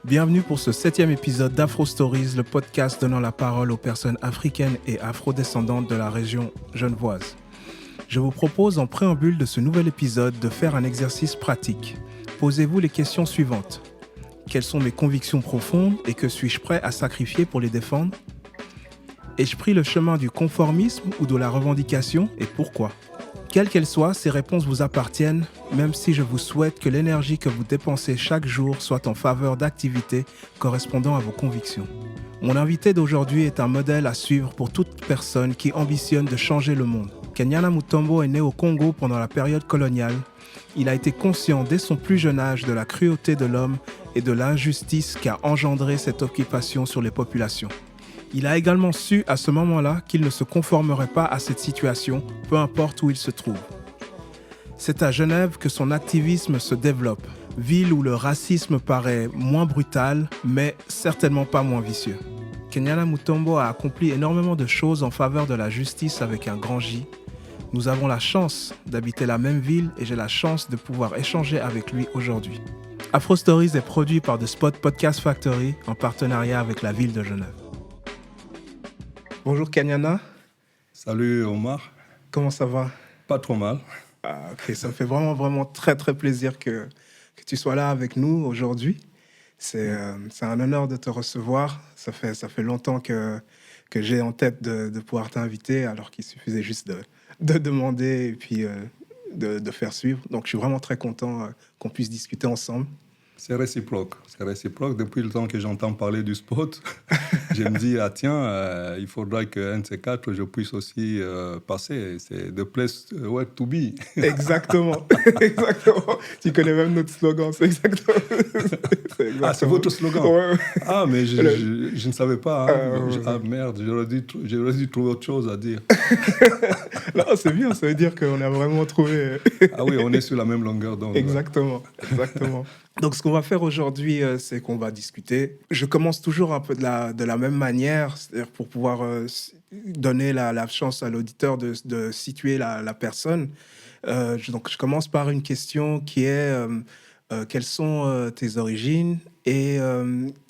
Bienvenue pour ce 7e épisode d'Afro Stories, le podcast donnant la parole aux personnes africaines et afrodescendantes de la région genevoise. Je vous propose en préambule de ce nouvel épisode de faire un exercice pratique. Posez-vous les questions suivantes. Quelles sont mes convictions profondes et que suis-je prêt à sacrifier pour les défendre ? Ai-je pris le chemin du conformisme ou de la revendication et pourquoi ? Quelles qu'elles soient, ces réponses vous appartiennent, même si je vous souhaite que l'énergie que vous dépensez chaque jour soit en faveur d'activités correspondant à vos convictions. Mon invité d'aujourd'hui est un modèle à suivre pour toute personne qui ambitionne de changer le monde. Kenyana Mutombo est né au Congo pendant la période coloniale. Il a été conscient dès son plus jeune âge de la cruauté de l'homme et de l'injustice qu'a engendré cette occupation sur les populations. Il a également su à ce moment-là qu'il ne se conformerait pas à cette situation, peu importe où il se trouve. C'est à Genève que son activisme se développe, ville où le racisme paraît moins brutal, mais certainement pas moins vicieux. Kenyana Mutombo a accompli énormément de choses en faveur de la justice avec un grand J. Nous avons la chance d'habiter la même ville et j'ai la chance de pouvoir échanger avec lui aujourd'hui. Afro Stories est produit par The Spot Podcast Factory en partenariat avec la ville de Genève. Bonjour Kenyana. Salut Omar. Comment ça va? Pas trop mal. Ah, ok, ça me fait vraiment très plaisir que tu sois là avec nous aujourd'hui. C'est un honneur de te recevoir. Ça fait longtemps que j'ai en tête de pouvoir t'inviter, alors qu'il suffisait juste de demander et puis de faire suivre. Donc je suis vraiment très content qu'on puisse discuter ensemble. C'est réciproque. Depuis le temps que j'entends parler du spot, je me dis, il faudra qu'un de ces quatre, je puisse aussi passer. C'est the place where to be. Exactement. Tu connais même notre slogan, c'est exactement. Ah, c'est votre slogan. Ouais. Ah, mais je ne savais pas. Hein. Ah, merde, j'aurais dû trouver autre chose à dire. Non, c'est bien, ça veut dire qu'on a vraiment trouvé... Ah oui, on est sur la même longueur d'onde. Exactement. Donc, ce qu'on va faire aujourd'hui, c'est qu'on va discuter. Je commence toujours un peu de la même manière, c'est-à-dire pour pouvoir donner la chance à l'auditeur de situer la personne. Donc, je commence par une question qui est quelles sont tes origines et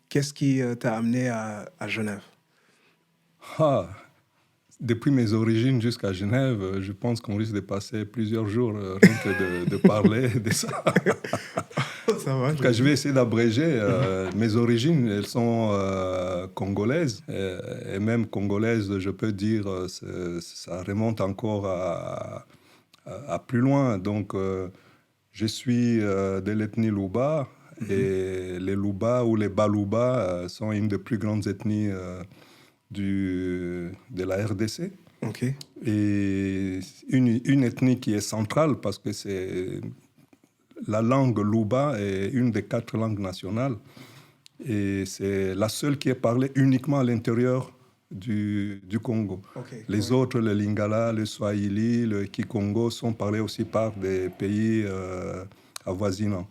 qu'est-ce qui t'a amené à Genève ? Depuis mes origines jusqu'à Genève, je pense qu'on risque de passer plusieurs jours rien que de parler de ça. Ça va, Je vais essayer d'abréger. Mes origines, elles sont congolaises. Et même congolaises, je peux dire, ça remonte encore à plus loin. Donc, je suis de l'ethnie Luba. Et les Luba ou les Baluba sont une des plus grandes ethnies de la RDC. Okay. Et une ethnie qui est centrale parce que c'est la langue Luba est une des 4 langues nationales et c'est la seule qui est parlée uniquement à l'intérieur du Congo. Okay. Les autres, le Lingala, le Swahili, le Kikongo sont parlés aussi par des pays avoisinants.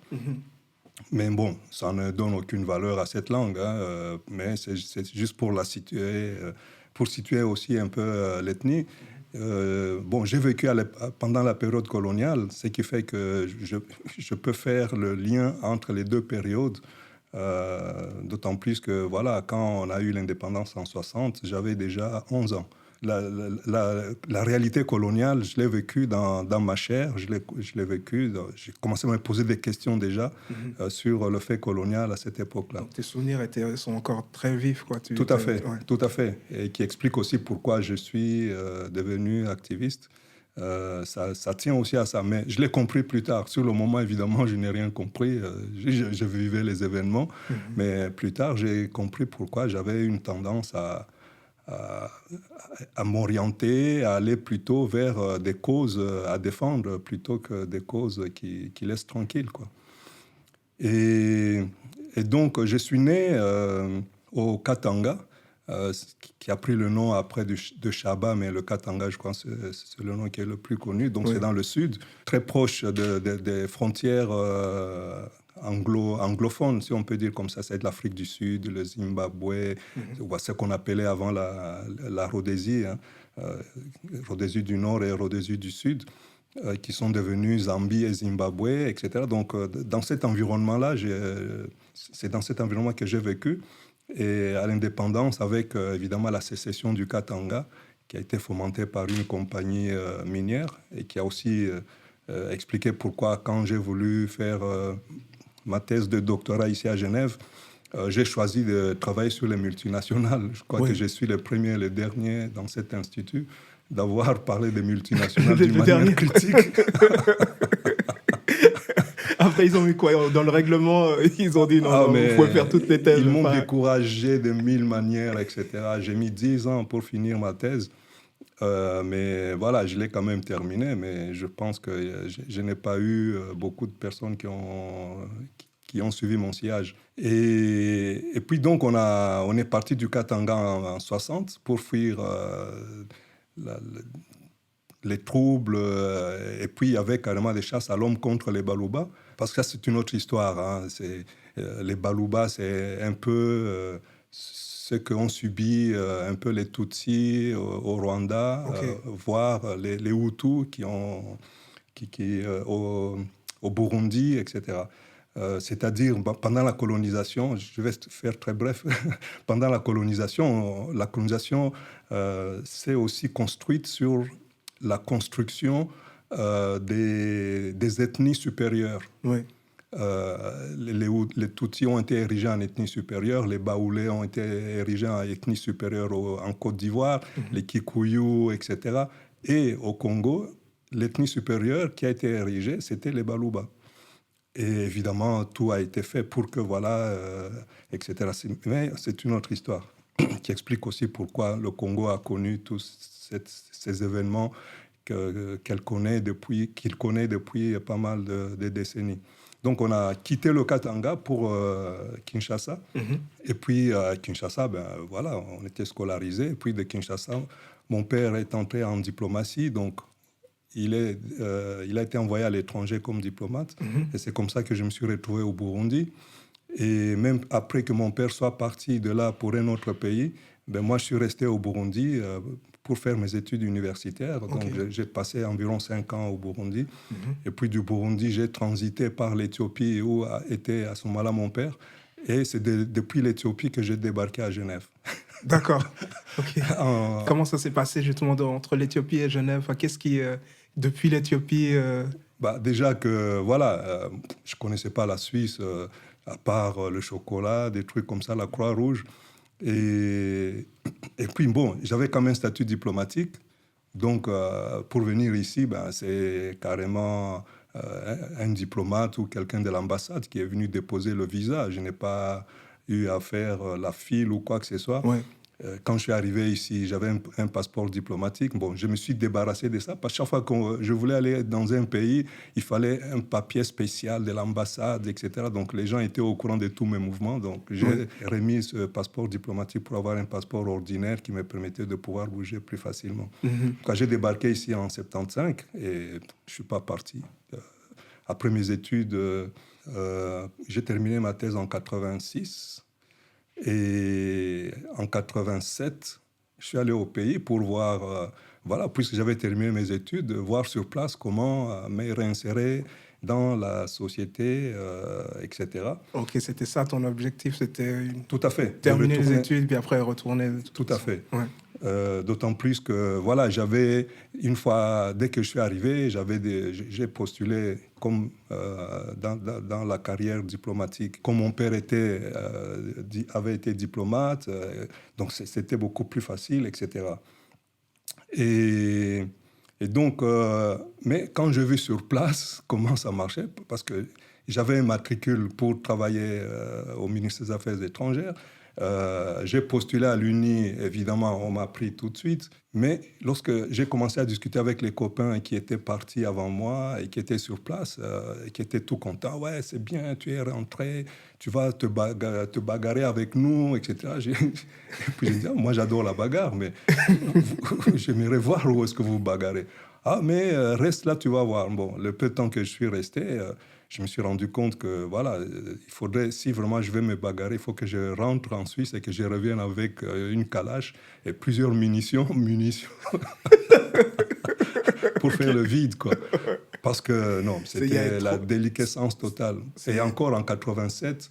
Mais bon, ça ne donne aucune valeur à cette langue, hein, mais c'est juste pour la situer, pour situer aussi un peu l'ethnie. J'ai vécu pendant la période coloniale, ce qui fait que je peux faire le lien entre les deux périodes, d'autant plus que, voilà, quand on a eu l'indépendance en 60, j'avais déjà 11 ans. La réalité coloniale, je l'ai vécue dans ma chair, je l'ai vécue, j'ai commencé à me poser des questions déjà sur le fait colonial à cette époque-là. Donc tes souvenirs sont encore très vifs, quoi. Tout à fait, et qui explique aussi pourquoi je suis devenu activiste. Ça tient aussi à ça, mais je l'ai compris plus tard. Sur le moment, évidemment, je n'ai rien compris. Je vivais les événements, mais plus tard, j'ai compris pourquoi j'avais une tendance à m'orienter, à aller plutôt vers des causes à défendre plutôt que des causes qui laissent tranquille, quoi. Et donc, je suis né au Katanga, qui a pris le nom après de Chaba, mais le Katanga, je crois, c'est le nom qui est le plus connu. Donc, c'est dans le sud, très proche des frontières anglophones, si on peut dire comme ça. C'est de l'Afrique du Sud, le Zimbabwe, ce qu'on appelait avant la Rhodésie, hein, Rhodésie du Nord et Rhodésie du Sud. qui sont devenus Zambie et Zimbabwe, etc. Donc, dans cet environnement-là, c'est dans cet environnement que j'ai vécu. Et à l'indépendance, avec évidemment la sécession du Katanga, qui a été fomentée par une compagnie minière et qui a aussi expliqué pourquoi, quand j'ai voulu faire ma thèse de doctorat ici à Genève, j'ai choisi de travailler sur les multinationales. Je crois que je suis le premier et le dernier dans cet institut d'avoir parlé des multinationales d'une manière critique. Après, ils ont mis quoi dans le règlement? Ils ont dit non, vous pouvez faire toutes les thèses. Ils m'ont découragé de 1000 manières, etc. J'ai mis 10 ans pour finir ma thèse. Mais voilà, je l'ai quand même terminée. Mais je pense que je n'ai pas eu beaucoup de personnes qui ont suivi mon sillage. Et puis donc, on est parti du Katanga en 60 pour fuir les troubles. Et puis, il y avait carrément des chasses à l'homme contre les Baluba. Parce que ça, c'est une autre histoire. Hein. Les Baluba, c'est un peu ce qu'ont subi un peu les Tutsis au Rwanda, voire les Hutus au Burundi, etc. C'est-à-dire, pendant la colonisation, je vais faire très bref, pendant la colonisation s'est aussi construite sur la construction des ethnies supérieures. Oui. Les Tutsis ont été érigés en ethnie supérieure, les Baoulés ont été érigés en ethnie supérieure en Côte d'Ivoire, les Kikuyu, etc. Et au Congo, l'ethnie supérieure qui a été érigée, c'était les Baluba. Et évidemment, tout a été fait pour que, etc. Mais c'est une autre histoire qui explique aussi pourquoi le Congo a connu tous ces événements qu'il connaît depuis pas mal de décennies. Donc, on a quitté le Katanga pour Kinshasa. Et puis, à Kinshasa, on était scolarisés. Et puis, de Kinshasa, mon père est entré en diplomatie. Donc, il a été envoyé à l'étranger comme diplomate. Et c'est comme ça que je me suis retrouvé au Burundi. Et même après que mon père soit parti de là pour un autre pays, moi, je suis resté au Burundi pour faire mes études universitaires. Donc, j'ai passé environ 5 ans au Burundi. Et puis, du Burundi, j'ai transité par l'Éthiopie où était à ce moment-là mon père. Et c'est depuis l'Éthiopie que j'ai débarqué à Genève. D'accord. Okay. Comment ça s'est passé justement entre l'Éthiopie et Genève? Qu'est-ce qui, depuis l'Éthiopie... Déjà que, je ne connaissais pas la Suisse, à part le chocolat, des trucs comme ça, la Croix-Rouge. Et puis, j'avais quand même un statut diplomatique. Donc, pour venir ici, c'est carrément un diplomate ou quelqu'un de l'ambassade qui est venu déposer le visa. Je n'ai pas eu à faire la file ou quoi que ce soit. Ouais. Quand je suis arrivé ici, j'avais un passeport diplomatique. Je me suis débarrassé de ça parce que chaque fois que je voulais aller dans un pays, il fallait un papier spécial de l'ambassade, etc. Donc, les gens étaient au courant de tous mes mouvements. Donc, j'ai remis ce passeport diplomatique pour avoir un passeport ordinaire qui me permettait de pouvoir bouger plus facilement. Quand j'ai débarqué ici en 75, et je ne suis pas parti. Après mes études, j'ai terminé ma thèse en 86. Et en 87, je suis allé au pays pour voir, puisque j'avais terminé mes études, voir sur place comment me réinsérer dans la société, etc. Ok, c'était ça ton objectif, c'était tout à fait. Terminer les études, puis après retourner. Tout à fait. Ouais. D'autant plus que, j'avais, une fois, dès que je suis arrivé, j'ai postulé comme dans la carrière diplomatique. Comme mon père avait été diplomate, donc c'était beaucoup plus facile, etc. Et donc, mais quand je vis sur place comment ça marchait, parce que j'avais un matricule pour travailler au ministère des Affaires étrangères, j'ai postulé à l'Uni, évidemment, on m'a pris tout de suite. Mais lorsque j'ai commencé à discuter avec les copains qui étaient partis avant moi et qui étaient sur place, et qui étaient tout contents, ouais, c'est bien, tu es rentré, tu vas te bagarrer avec nous, etc. Et puis j'ai dit, moi j'adore la bagarre, mais j'aimerais voir où est-ce que vous vous bagarrez. Ah, mais reste là, tu vas voir. Bon, le peu de temps que je suis resté, je me suis rendu compte que, il faudrait, si vraiment je vais me bagarrer, il faut que je rentre en Suisse et que je revienne avec une calache et plusieurs munitions. pour faire le vide, quoi. Parce que, non, c'était la trop... déliquescence totale. Et encore en 87,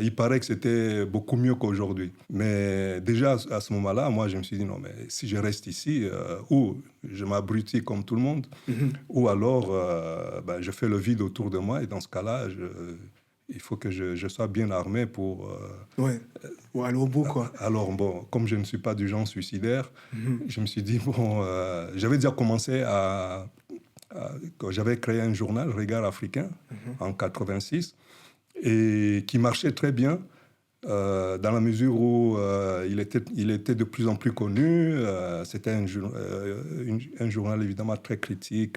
il paraît que c'était beaucoup mieux qu'aujourd'hui. Mais déjà, à ce moment-là, moi, je me suis dit, non, mais si je reste ici, ou je m'abrutis comme tout le monde, ou alors je fais le vide autour de moi. Et dans ce cas-là, il faut que je sois bien armé pour... Ouais, ou aller au bout, quoi. Alors, bon, comme je ne suis pas du genre suicidaire, je me suis dit, bon, j'avais déjà commencé quand j'avais créé un journal, Regard Africain, en 86, et qui marchait très bien, dans la mesure où il était de plus en plus connu. C'était un journal évidemment très critique,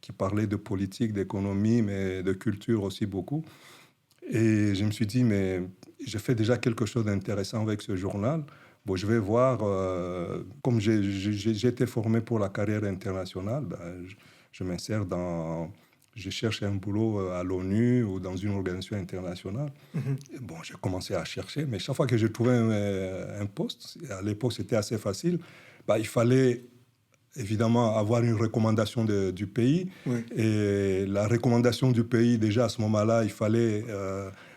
qui parlait de politique, d'économie, mais de culture aussi beaucoup. Et je me suis dit, mais je fais déjà quelque chose d'intéressant avec ce journal. Bon, je vais voir, comme j'ai été formé pour la carrière internationale, je m'insère je cherche un boulot à l'ONU ou dans une organisation internationale. Bon, j'ai commencé à chercher, mais chaque fois que je trouvais un poste, à l'époque c'était assez facile, il fallait évidemment avoir une recommandation du pays. Oui. Et la recommandation du pays, déjà à ce moment-là, il fallait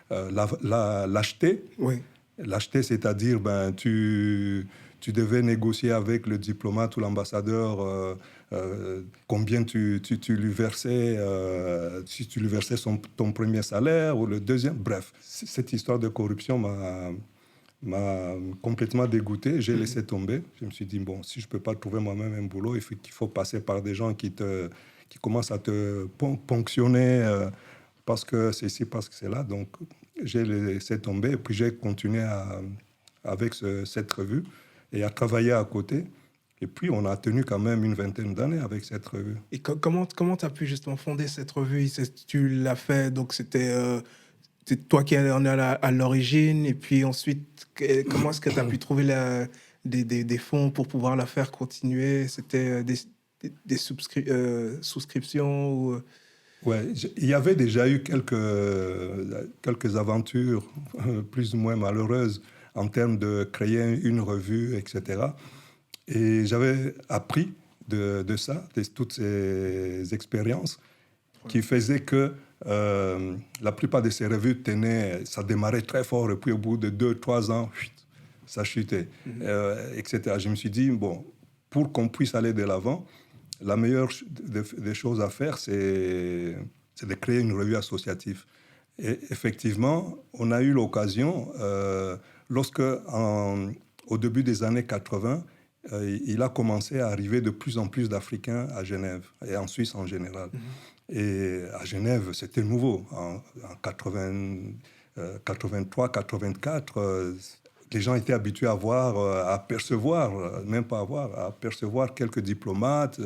l'acheter. Oui. L'acheter, c'est-à-dire tu devais négocier avec le diplomate ou l'ambassadeur combien tu lui versais, si tu lui versais ton premier salaire ou le deuxième. Bref, cette histoire de corruption m'a complètement dégoûté. J'ai laissé tomber. Je me suis dit, bon, si je ne peux pas trouver moi-même un boulot, il faut passer par des gens qui commencent à te ponctionner parce que c'est ici, parce que c'est là. Donc, j'ai laissé tomber. Et puis, j'ai continué avec cette revue et à travailler à côté. Et puis, on a tenu quand même une vingtaine d'années avec cette revue. Et comment tu as pu justement fonder cette revue? Tu l'as fait, donc c'était toi qui en es à l'origine. Et puis ensuite, comment est-ce que tu as pu trouver des fonds pour pouvoir la faire continuer? C'était des souscriptions ou... Ouais, il y avait déjà eu quelques aventures plus ou moins malheureuses en termes de créer une revue, etc. Et j'avais appris de ça, de toutes ces expériences qui faisaient que la plupart de ces revues ça démarrait très fort et puis au bout de 2-3 ans, ça chutait, etc. Je me suis dit, bon, pour qu'on puisse aller de l'avant, la meilleure des choses à faire, c'est de créer une revue associative. Et effectivement, on a eu l'occasion, au début des années 80, il a commencé à arriver de plus en plus d'Africains à Genève et en Suisse en général. Et à Genève, c'était nouveau. En 83, 84, les gens étaient habitués à percevoir quelques diplomates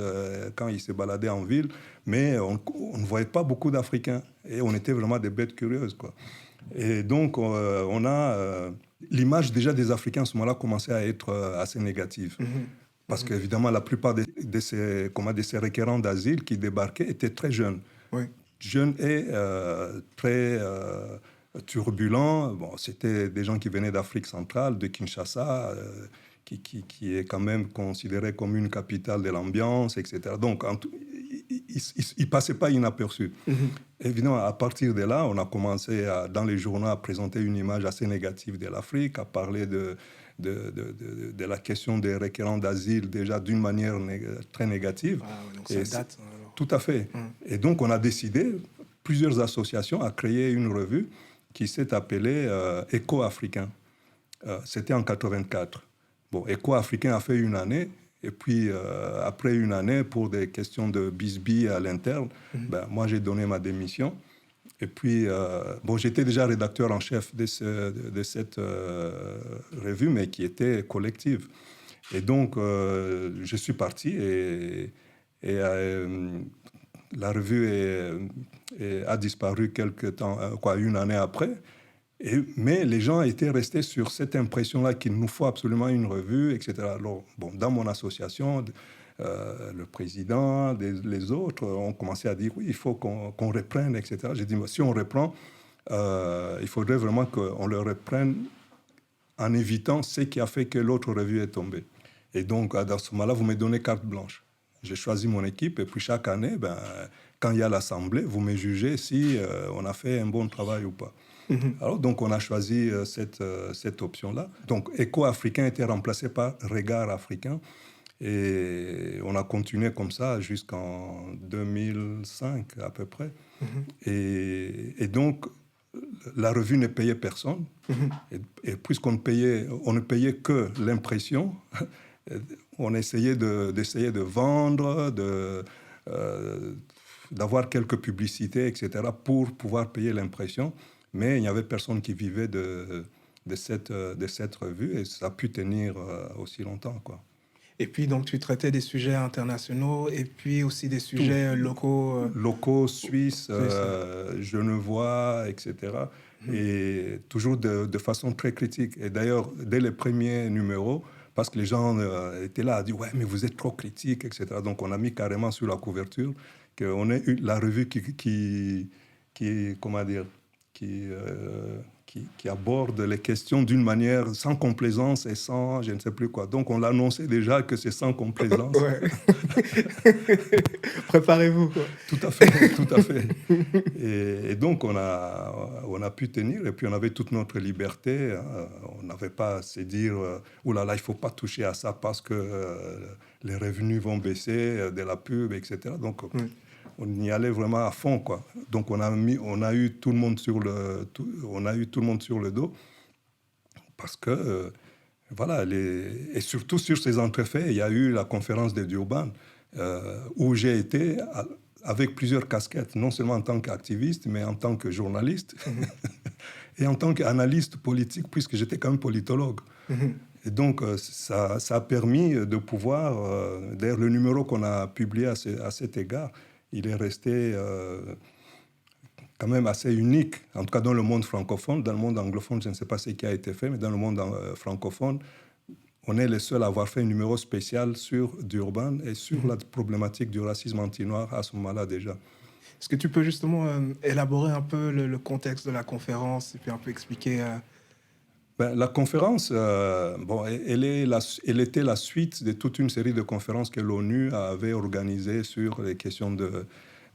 quand ils se baladaient en ville, mais on ne voyait pas beaucoup d'Africains. Et on était vraiment des bêtes curieuses, quoi. Et donc, l'image déjà des Africains à ce moment-là commençait à être assez négative. Parce qu'évidemment, la plupart de ces requérants d'asile qui débarquaient étaient très jeunes. Oui. Jeunes et très turbulents. Bon, c'était des gens qui venaient d'Afrique centrale, de Kinshasa, qui est quand même considéré comme une capitale de l'ambiance, etc. Donc, ils ne passaient pas inaperçus. Évidemment, à partir de là, on a commencé, dans les journaux, à présenter une image assez négative de l'Afrique, à parler de la question des requérants d'asile déjà d'une manière très négative. Ah, donc ça date. Alors. Tout à fait. Et donc, on a décidé, plusieurs associations, à créer une revue qui s'est appelée Éco-Africain. C'était en 84. Bon, Éco-Africain a fait une année. Et puis, après une année, pour des questions de bisbis à l'interne, moi, j'ai donné ma démission. Et puis, j'étais déjà rédacteur en chef de cette revue, mais qui était collective. Et donc, je suis parti et la revue a disparu quelque temps, une année après. Mais les gens étaient restés sur cette impression-là qu'il nous faut absolument une revue, etc. Alors, dans mon association, le président, les autres ont commencé à dire oui, il faut qu'on reprenne, etc. J'ai dit, si on reprend, il faudrait vraiment qu'on le reprenne en évitant ce qui a fait que l'autre revue est tombée. Et donc, dans ce moment-là, vous me donnez carte blanche. j'ai choisi mon équipe et puis chaque année, quand il y a l'assemblée, vous me jugez si on a fait un bon travail ou pas. Alors, donc, on a choisi cette option-là. Donc, Écho africain était remplacé par Regard africain. Et on a continué comme ça jusqu'en 2005 à peu près. Et donc, la revue ne payait personne. Et puisqu'on ne payait que l'impression, on essayait de vendre, d'avoir quelques publicités, etc., pour pouvoir payer l'impression. Mais il n'y avait personne qui vivait de cette revue et ça a pu tenir aussi longtemps, quoi. Et puis, donc, tu traitais des sujets internationaux et puis aussi des sujets locaux. Locaux, suisses, genevois, etc. Et toujours de façon très critique. Et d'ailleurs, dès les premiers numéros, parce que les gens étaient là à dire « Ouais, mais vous êtes trop critique, etc. » Donc, on a mis carrément sur la couverture qu'on ait la revue qui comment dire, qui aborde les questions d'une manière sans complaisance et sans je ne sais plus quoi. Donc, on l'annonçait déjà que c'est sans complaisance. Ouais. Préparez-vous, quoi. Tout à fait, tout à fait. Et donc, on a pu tenir, et puis on avait toute notre liberté. On n'avait pas à se dire « Ouh là là, il ne faut pas toucher à ça parce que les revenus vont baisser de la pub, etc. » Donc, on y allait vraiment à fond, quoi. Donc, on a eu tout le monde sur le dos parce que, voilà, et surtout sur ces entrefaits, il y a eu la conférence de Durban où j'ai été avec plusieurs casquettes, non seulement en tant qu'activiste, mais en tant que journaliste et en tant qu'analyste politique, puisque j'étais quand même politologue. Et donc, ça a permis de pouvoir... d'ailleurs, le numéro qu'on a publié à cet égard, il est resté quand même assez unique, en tout cas dans le monde francophone. Dans le monde anglophone, je ne sais pas ce qui a été fait, mais dans le monde francophone, on est les seuls à avoir fait un numéro spécial sur Durban et sur la problématique du racisme anti-noir à ce moment-là déjà. Est-ce que tu peux justement élaborer un peu le contexte de la conférence et puis un peu expliquer... La conférence, elle était la suite de toute une série de conférences que l'ONU avait organisées sur les questions de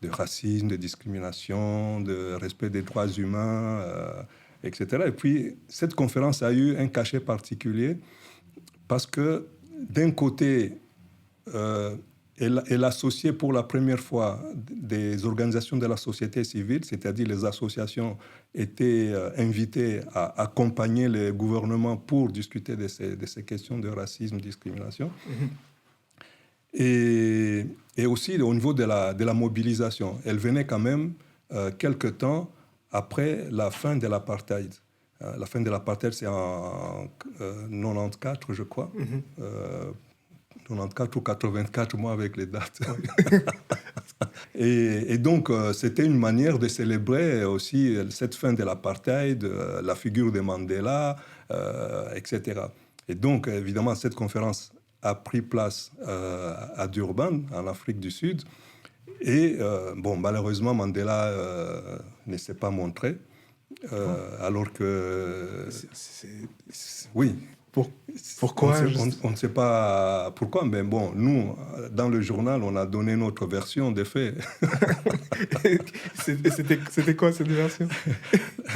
racisme, de discrimination, de respect des droits humains, etc. Et puis, cette conférence a eu un cachet particulier parce que, d'un côté, elle associait pour la première fois des organisations de la société civile, c'est-à-dire les associations étaient invitées à accompagner les gouvernements pour discuter de ces questions de racisme, discrimination. Et aussi au niveau de la mobilisation. Elle venait quand même quelque temps après la fin de l'apartheid. La fin de l'apartheid, c'est en 94, je crois. 94 ou 84, moi, avec les dates. Et donc, c'était une manière de célébrer aussi cette fin de l'apartheid, la figure de Mandela, etc. Et donc, évidemment, cette conférence a pris place à Durban, en Afrique du Sud. Et, malheureusement, Mandela ne s'est pas montré, alors que... Oui. Pourquoi on ne sait pas pourquoi, mais bon, nous, dans le journal, on a donné notre version des faits. C'était quoi cette version?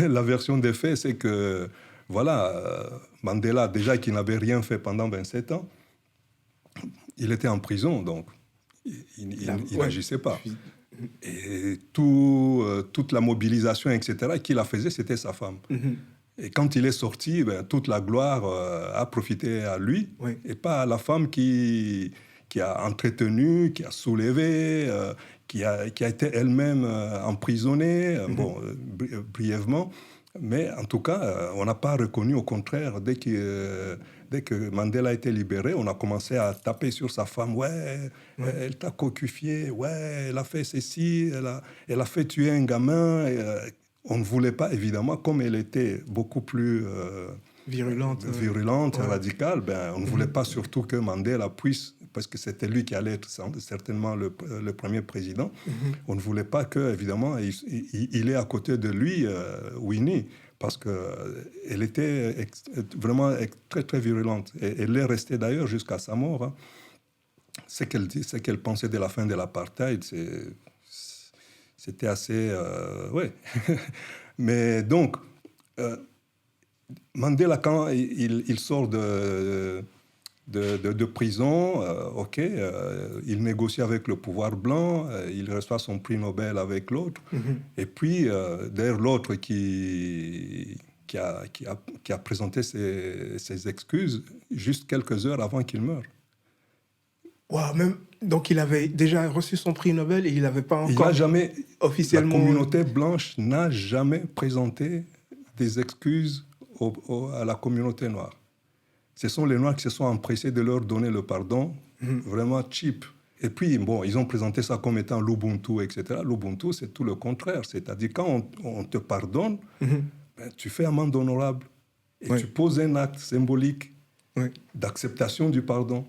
La version des faits, c'est que, voilà, Mandela, déjà qui n'avait rien fait pendant 27 ans, il était en prison, donc il n'agissait pas. Et toute la mobilisation, etc., qui la faisait, c'était sa femme. Et quand il est sorti, toute la gloire a profité à lui, et pas à la femme qui a entretenu, qui a soulevé, qui a été elle-même emprisonnée, brièvement. Mais en tout cas, on n'a pas reconnu, au contraire, dès que Mandela a été libéré, on a commencé à taper sur sa femme. Elle t'a cocufié, elle a fait ceci, elle a fait tuer un gamin. On ne voulait pas, évidemment, comme elle était beaucoup plus virulente, radicale, on ne voulait pas surtout que Mandela puisse, parce que c'était lui qui allait être certainement le premier président, on ne voulait pas que, évidemment, il ait à côté de lui Winnie, parce qu'elle était vraiment très, très virulente. Et elle est restée d'ailleurs jusqu'à sa mort. ce qu'elle pensait de la fin de l'apartheid, c'était assez... ouais. Mais donc, Mandela, quand il sort de prison, il négocie avec le pouvoir blanc, il reçoit son prix Nobel avec l'autre. Et puis, d'ailleurs, l'autre qui a présenté ses excuses juste quelques heures avant qu'il meure. Wow, donc il avait déjà reçu son prix Nobel et il n'avait pas encore officiellement... La communauté blanche n'a jamais présenté des excuses à la communauté noire. Ce sont les Noirs qui se sont empressés de leur donner le pardon, vraiment cheap. Et puis, bon, ils ont présenté ça comme étant l'Ubuntu, etc. L'Ubuntu, c'est tout le contraire. C'est-à-dire, quand on te pardonne, tu fais amende honorable et tu poses un acte symbolique d'acceptation du pardon.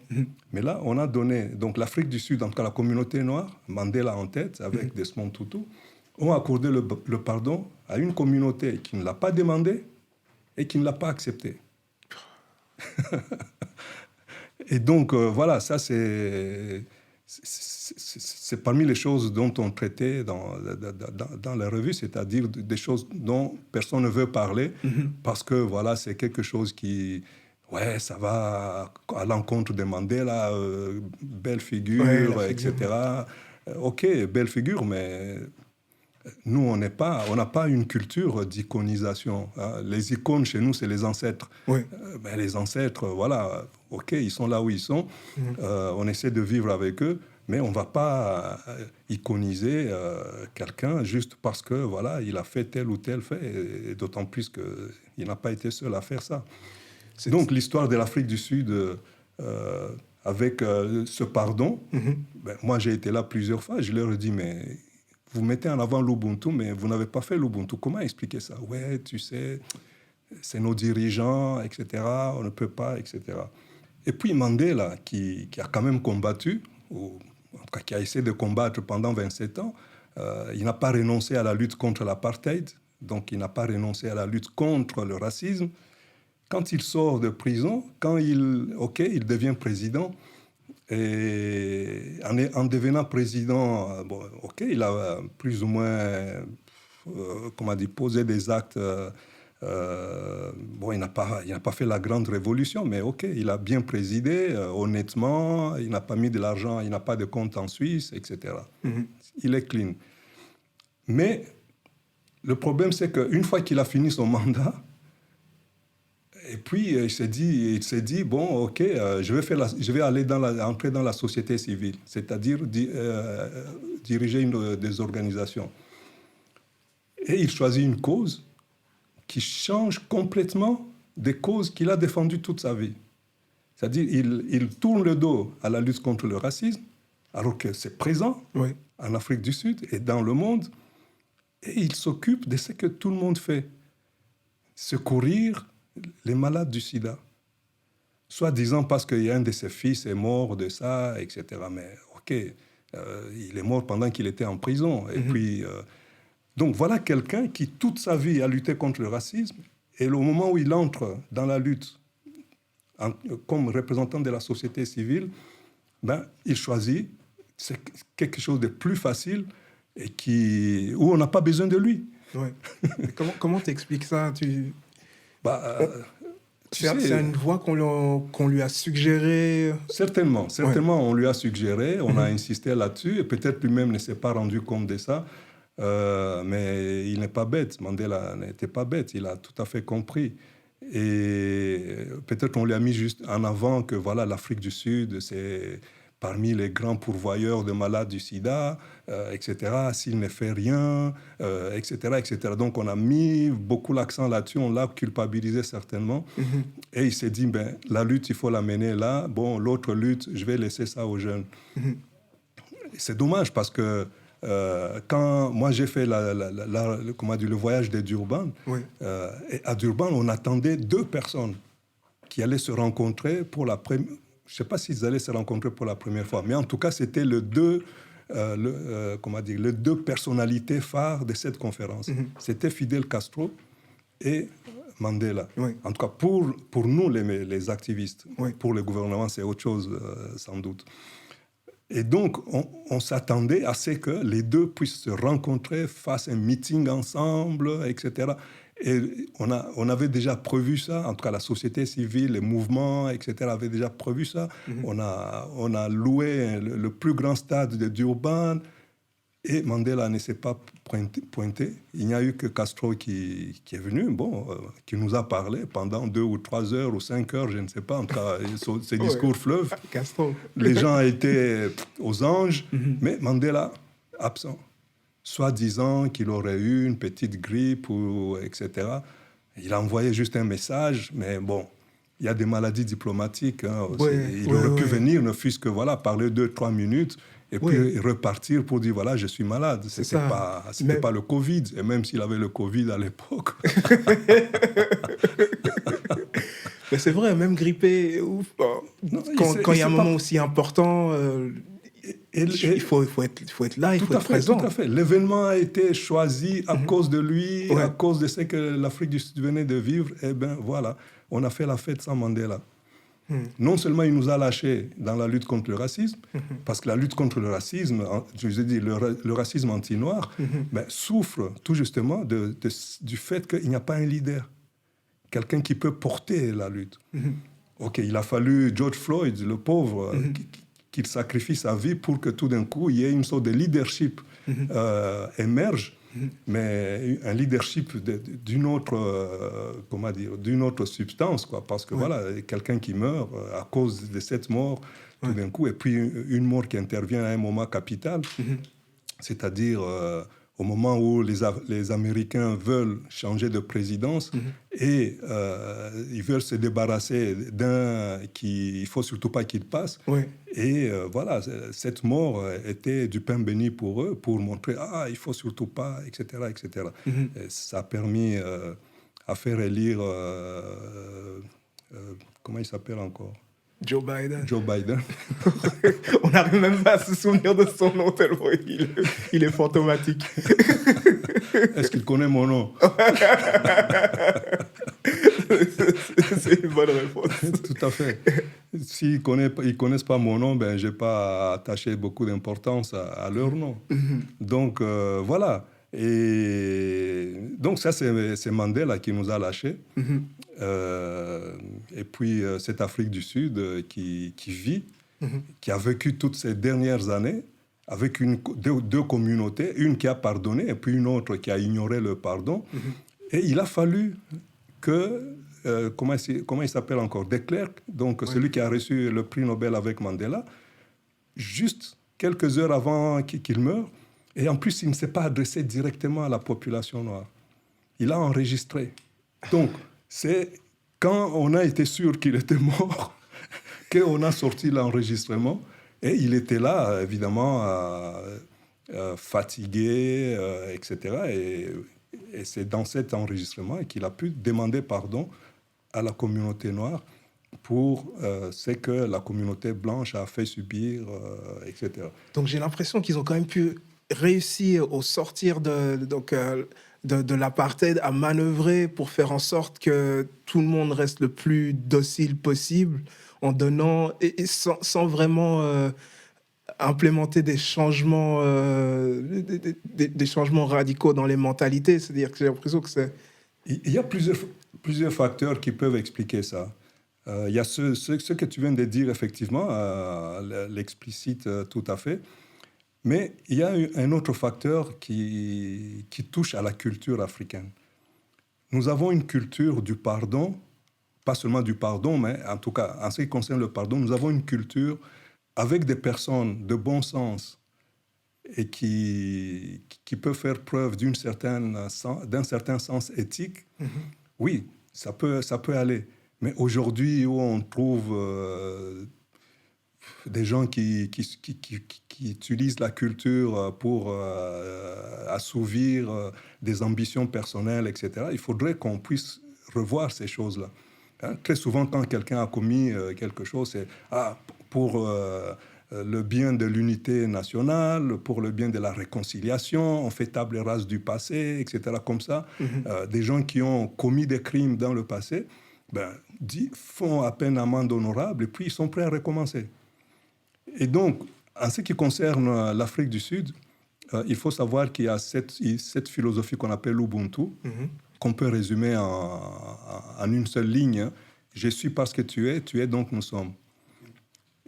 Mais là, on a donné... Donc, l'Afrique du Sud, en tout cas la communauté noire, Mandela en tête, avec Desmond Tutu, ont accordé le pardon à une communauté qui ne l'a pas demandé et qui ne l'a pas accepté. Et donc, voilà, ça, c'est parmi les choses dont on traitait dans la revue, c'est-à-dire des choses dont personne ne veut parler, parce que, voilà, c'est quelque chose qui... Ouais, ça va à l'encontre de Mandela, belle figure, etc. OK, belle figure, mais nous, on n'a pas une culture d'iconisation. Hein. Les icônes, chez nous, c'est les ancêtres. Les ancêtres, voilà, OK, ils sont là où ils sont. On essaie de vivre avec eux, mais on ne va pas iconiser quelqu'un juste parce que, voilà, il a fait tel ou tel fait, et d'autant plus qu'il n'a pas été seul à faire ça. Donc, l'histoire de l'Afrique du Sud, avec ce pardon, moi, j'ai été là plusieurs fois, je leur ai dit, mais vous mettez en avant l'Ubuntu, mais vous n'avez pas fait l'Ubuntu. Comment expliquer ça? Ouais, tu sais, c'est nos dirigeants, etc., on ne peut pas, etc. Et puis Mandela, qui a quand même combattu, ou en tout cas qui a essayé de combattre pendant 27 ans, il n'a pas renoncé à la lutte contre l'apartheid, donc il n'a pas renoncé à la lutte contre le racisme. Quand il sort de prison, quand il devient président, et en devenant président, il a plus ou moins, posé des actes. Il n'a pas fait la grande révolution, mais il a bien présidé, honnêtement. Il n'a pas mis de l'argent, il n'a pas de compte en Suisse, etc. Il est clean. Mais le problème, c'est qu'une fois qu'il a fini son mandat, et puis, il s'est dit bon, OK, je vais entrer dans la société civile, c'est-à-dire diriger des organisations. Et il choisit une cause qui change complètement des causes qu'il a défendues toute sa vie. C'est-à-dire, il tourne le dos à la lutte contre le racisme, alors que c'est présent en Afrique du Sud et dans le monde, et il s'occupe de ce que tout le monde fait. Secourir les malades du sida. Soit disant parce qu'il y a un de ses fils est mort de ça, etc. Mais il est mort pendant qu'il était en prison. Et puis, donc voilà quelqu'un qui toute sa vie a lutté contre le racisme, et au moment où il entre dans la lutte comme représentant de la société civile, il choisit quelque chose de plus facile et où on n'a pas besoin de lui. Comment t'expliques ça? C'est une voie qu'on lui a suggérée. Certainement, on lui a suggéré, on a insisté là-dessus, et peut-être lui-même ne s'est pas rendu compte de ça, mais il n'est pas bête. Mandela n'était pas bête, il a tout à fait compris. Et peut-être on lui a mis juste en avant que voilà, l'Afrique du Sud, c'est parmi les grands pourvoyeurs de malades du sida, etc., s'il ne fait rien, etc., etc. Donc, on a mis beaucoup l'accent là-dessus, on l'a culpabilisé certainement. Et il s'est dit, la lutte, il faut la mener là. Bon, l'autre lutte, je vais laisser ça aux jeunes. C'est dommage parce que quand moi, j'ai fait le voyage de Durban, et à Durban, on attendait 2 personnes qui allaient se rencontrer pour la première... Je ne sais pas s'ils allaient se rencontrer pour la première fois, mais en tout cas, c'était les deux personnalités phares de cette conférence. C'était Fidel Castro et Mandela. En tout cas, pour nous, les activistes. Pour le gouvernement, c'est autre chose, sans doute. Et donc, on s'attendait à ce que les deux puissent se rencontrer, fassent un meeting ensemble, etc. Et on avait déjà prévu ça, en tout cas la société civile, les mouvements, etc. avaient déjà prévu ça. On a loué le plus grand stade de Durban. Et Mandela ne s'est pas pointé. Il n'y a eu que Castro qui est venu, qui nous a parlé pendant 2 ou 3 heures ou 5 heures, je ne sais pas. En tout cas, ses discours fleuves. Castro. Les gens étaient aux anges, mais Mandela, absent. Soi-disant qu'il aurait eu une petite grippe, etc. Il a envoyé juste un message, mais bon, il y a des maladies diplomatiques. Il aurait pu venir, ne fût-ce que parler 2-3 minutes. Et puis repartir pour dire, voilà, je suis malade. C'était pas le Covid. Et même s'il avait le Covid à l'époque. Mais c'est vrai, même grippé, quand il y a un moment aussi important, il faut être là, il faut être présent. Tout à fait. L'événement a été choisi à cause de lui, à cause de ce que l'Afrique du Sud venait de vivre. Et bien voilà, on a fait la fête sans Mandela. Non seulement il nous a lâchés dans la lutte contre le racisme, parce que la lutte contre le racisme, je vous ai dit, le racisme anti-noir, souffre tout justement du fait qu'il n'y a pas un leader, quelqu'un qui peut porter la lutte. Ok, il a fallu George Floyd, le pauvre, qu'il sacrifie sa vie pour que tout d'un coup, il y ait une sorte de leadership émerge. Mais un leadership d'une autre, d'une autre substance, quoi. Parce que quelqu'un qui meurt à cause de cette mort, tout d'un coup, et puis une mort qui intervient à un moment capital, c'est-à-dire au moment où les Américains veulent changer de présidence et ils veulent se débarrasser d'un il ne faut surtout pas qu'il passe. Et cette mort était du pain béni pour eux, pour montrer il ne faut surtout pas, etc. etc. Et ça a permis à faire élire, comment il s'appelle encore ? Joe Biden. Joe Biden. On n'arrive même pas à se souvenir de son nom tellement il est fantomatique. Est-ce qu'il connaît mon nom? C'est une bonne réponse. Tout à fait. S'ils ne connaissent pas mon nom, je n'ai pas attaché beaucoup d'importance à leur nom. Donc, voilà. Et donc, ça, c'est Mandela qui nous a lâchés. Et puis, cette Afrique du Sud qui vit, qui a vécu toutes ces dernières années avec deux communautés, une qui a pardonné et puis une autre qui a ignoré le pardon. Et il a fallu que, comment il s'appelle encore, De Klerk, donc celui qui a reçu le prix Nobel avec Mandela, juste quelques heures avant qu'il meure. Et en plus, il ne s'est pas adressé directement à la population noire. Il a enregistré. Donc, c'est quand on a été sûr qu'il était mort qu'on a sorti l'enregistrement. Et il était là, évidemment, fatigué, etc. Et c'est dans cet enregistrement qu'il a pu demander pardon à la communauté noire pour ce que la communauté blanche a fait subir, etc. Donc, j'ai l'impression qu'ils ont quand même pu réussir au sortir de l'apartheid à manœuvrer pour faire en sorte que tout le monde reste le plus docile possible en donnant, et sans vraiment implémenter des changements, des changements radicaux dans les mentalités. C'est-à-dire que j'ai l'impression que c'est... Il y a plusieurs facteurs qui peuvent expliquer ça. Il y a ce que tu viens de dire, effectivement, l'explicite tout à fait. Mais il y a un autre facteur qui touche à la culture africaine. Nous avons une culture du pardon, pas seulement du pardon, mais en tout cas, en ce qui concerne le pardon, nous avons une culture avec des personnes de bon sens et qui peuvent faire preuve d'un certain sens éthique. Oui, ça peut aller. Mais aujourd'hui, où on trouve des gens qui utilisent la culture pour assouvir des ambitions personnelles, etc., il faudrait qu'on puisse revoir ces choses-là. Très souvent, quand quelqu'un a commis quelque chose, c'est pour le bien de l'unité nationale, pour le bien de la réconciliation, on fait table rase du passé, etc., comme ça. Des gens qui ont commis des crimes dans le passé font à peine amende honorable et puis ils sont prêts à recommencer. Et donc, En ce qui concerne l'Afrique du Sud, il faut savoir qu'il y a cette philosophie qu'on appelle l'Ubuntu, qu'on peut résumer en une seule ligne. Je suis parce que tu es donc nous sommes.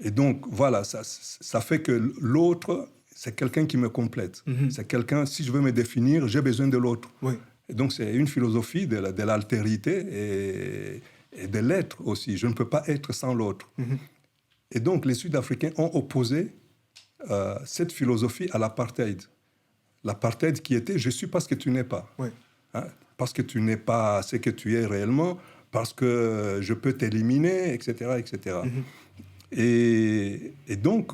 Et donc, voilà, ça fait que l'autre, c'est quelqu'un qui me complète. C'est quelqu'un, si je veux me définir, j'ai besoin de l'autre. Oui. Et donc, c'est une philosophie de l'altérité et de l'être aussi. Je ne peux pas être sans l'autre. Et donc, les Sud-Africains ont opposé cette philosophie à l'apartheid. L'apartheid qui était « je suis parce que tu n'es pas Oui. ». Parce que tu n'es pas ce que tu es réellement, parce que je peux t'éliminer, etc. etc. Et donc,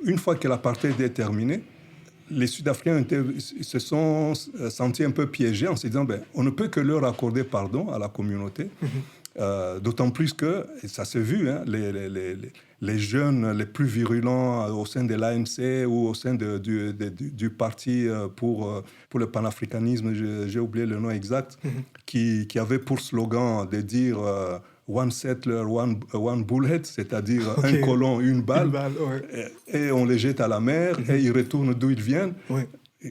une fois que l'apartheid est terminé, les Sud-Africains se sont sentis un peu piégés en se disant on ne peut que leur accorder pardon à la communauté. D'autant plus que, et ça s'est vu, les jeunes les plus virulents au sein de l'ANC ou au sein du parti pour le panafricanisme, j'ai oublié le nom exact, qui avait pour slogan de dire one settler, one bullet, c'est-à-dire un colon, une balle, et on les jette à la mer et ils retournent d'où ils viennent.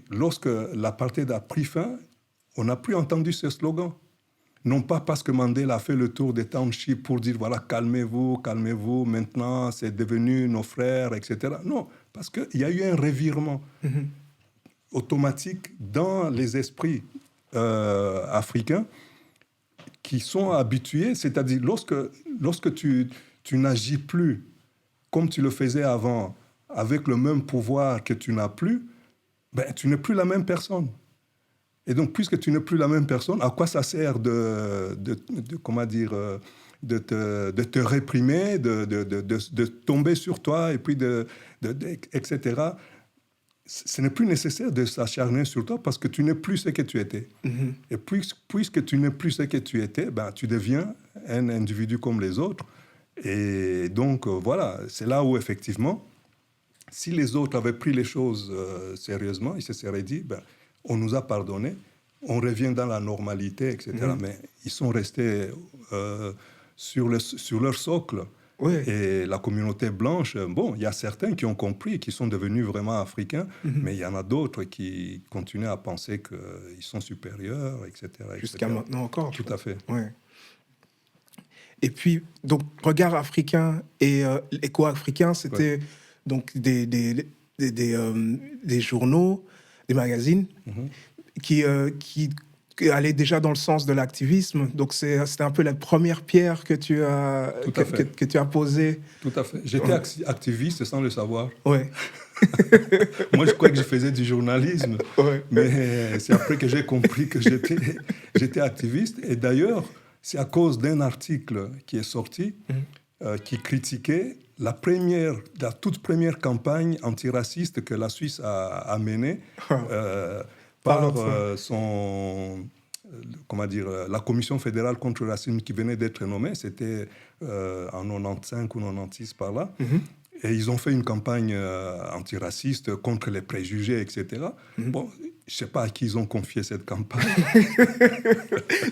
Lorsque l'apartheid a pris fin, on n'a plus entendu ce slogan. Non pas parce que Mandela a fait le tour des townships pour dire, voilà, calmez-vous, calmez-vous, maintenant c'est devenu nos frères, etc. Non, parce qu'il y a eu un revirement automatique dans les esprits africains qui sont habitués, c'est-à-dire lorsque tu n'agis plus comme tu le faisais avant, avec le même pouvoir que tu n'as plus, tu n'es plus la même personne. Et donc, puisque tu n'es plus la même personne, à quoi ça sert de te réprimer, de tomber sur toi, et puis etc. Ce n'est plus nécessaire de s'acharner sur toi parce que tu n'es plus ce que tu étais. Et puisque tu n'es plus ce que tu étais, tu deviens un individu comme les autres. Et donc, voilà, c'est là où, effectivement, si les autres avaient pris les choses sérieusement, ils se seraient dit... on nous a pardonné, on revient dans la normalité, etc. Mais ils sont restés sur leur socle. Oui. Et la communauté blanche, il y a certains qui ont compris, qui sont devenus vraiment africains, mais il y en a d'autres qui continuent à penser qu'ils sont supérieurs, etc. Jusqu'à maintenant encore. Tout à fait. Ouais. Et puis, donc, Regard africain et Éco-africain, c'était donc des journaux, des magazines qui allaient déjà dans le sens de l'activisme. Donc, c'était un peu la première pierre que tu as posée. Tout à fait. J'étais activiste sans le savoir. Ouais. Moi, je croyais que je faisais du journalisme. Ouais. Mais c'est après que j'ai compris que j'étais activiste. Et d'ailleurs, c'est à cause d'un article qui est sorti qui critiquait la toute première campagne antiraciste que la Suisse a menée par la Commission fédérale contre le racisme qui venait d'être nommée. C'était en 95 ou 96 par là. Et ils ont fait une campagne antiraciste contre les préjugés, etc. Bon, je ne sais pas à qui ils ont confié cette campagne.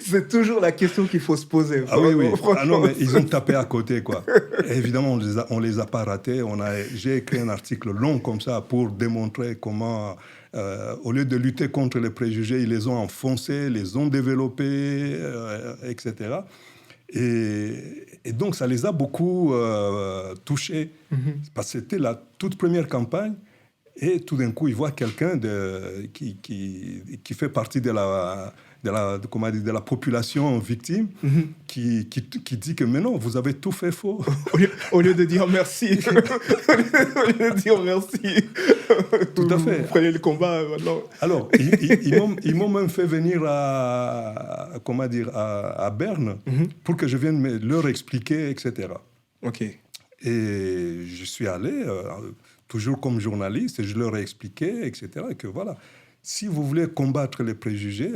C'est toujours la question qu'il faut se poser. Ah oui. Ah non, mais ils ont tapé à côté, quoi. Et évidemment, on les a pas ratés. J'ai écrit un article long comme ça pour démontrer comment, au lieu de lutter contre les préjugés, ils les ont enfoncés, les ont développés, etc. Et donc, ça les a beaucoup touchés. Parce que c'était la toute première campagne. Et tout d'un coup, ils voient quelqu'un qui fait partie de la population victime qui dit que, mais non, vous avez tout fait faux. Au lieu de dire merci. Tout à fait. Vous prenez le combat. Non. Alors, ils m'ont même fait venir à Berne pour que je vienne leur expliquer, etc. OK. Et je suis allé... toujours comme journaliste, et je leur ai expliqué, etc., que voilà, si vous voulez combattre les préjugés,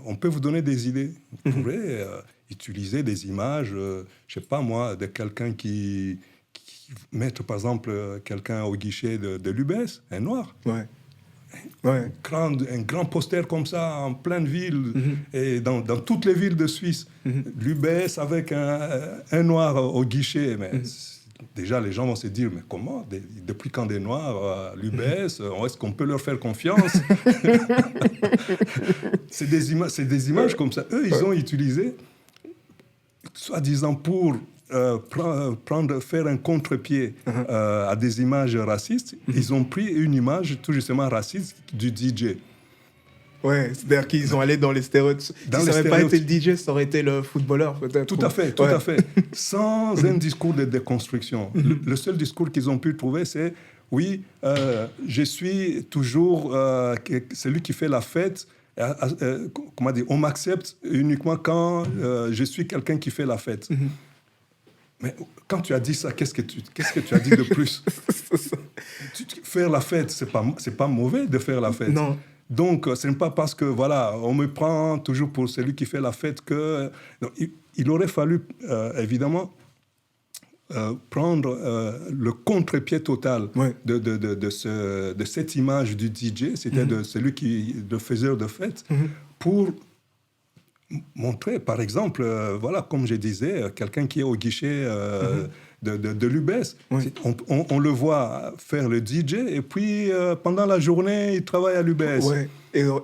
on peut vous donner des idées. Vous pourrez utiliser des images, je ne sais pas moi, de quelqu'un qui mettre par exemple quelqu'un au guichet de l'UBS, un noir. Ouais. Un grand poster comme ça en pleine ville et dans toutes les villes de Suisse. L'UBS avec un noir au guichet, mais déjà, les gens vont se dire, mais comment, depuis quand des Noirs à l'UBS, est-ce qu'on peut leur faire confiance? C'est des images comme ça. Eux, ils ont utilisé, soi-disant pour faire un contre-pied à des images racistes, ils ont pris une image tout justement raciste du DJ. Ouais, c'est-à-dire qu'ils sont allés dans les stéréotypes. Si ça n'avait pas été le DJ, ça aurait été le footballeur, peut-être. Tout à fait. Sans un discours de déconstruction. Le seul discours qu'ils ont pu trouver, c'est oui, je suis toujours celui qui fait la fête. Comment dire, on m'accepte uniquement quand je suis quelqu'un qui fait la fête. Mais quand tu as dit ça, qu'est-ce que tu as dit de plus? Faire la fête, c'est pas mauvais de faire la fête. Non. Donc, ce n'est pas parce que, voilà, on me prend toujours pour celui qui fait la fête que... Donc, il aurait fallu, évidemment, prendre le contre-pied total de cette image du DJ, c'était de celui de faiseur de fête, pour montrer, par exemple, voilà, comme je disais, quelqu'un qui est au guichet de l'UBS. On le voit faire le DJ et puis pendant la journée, il travaille à l'UBS. Oui,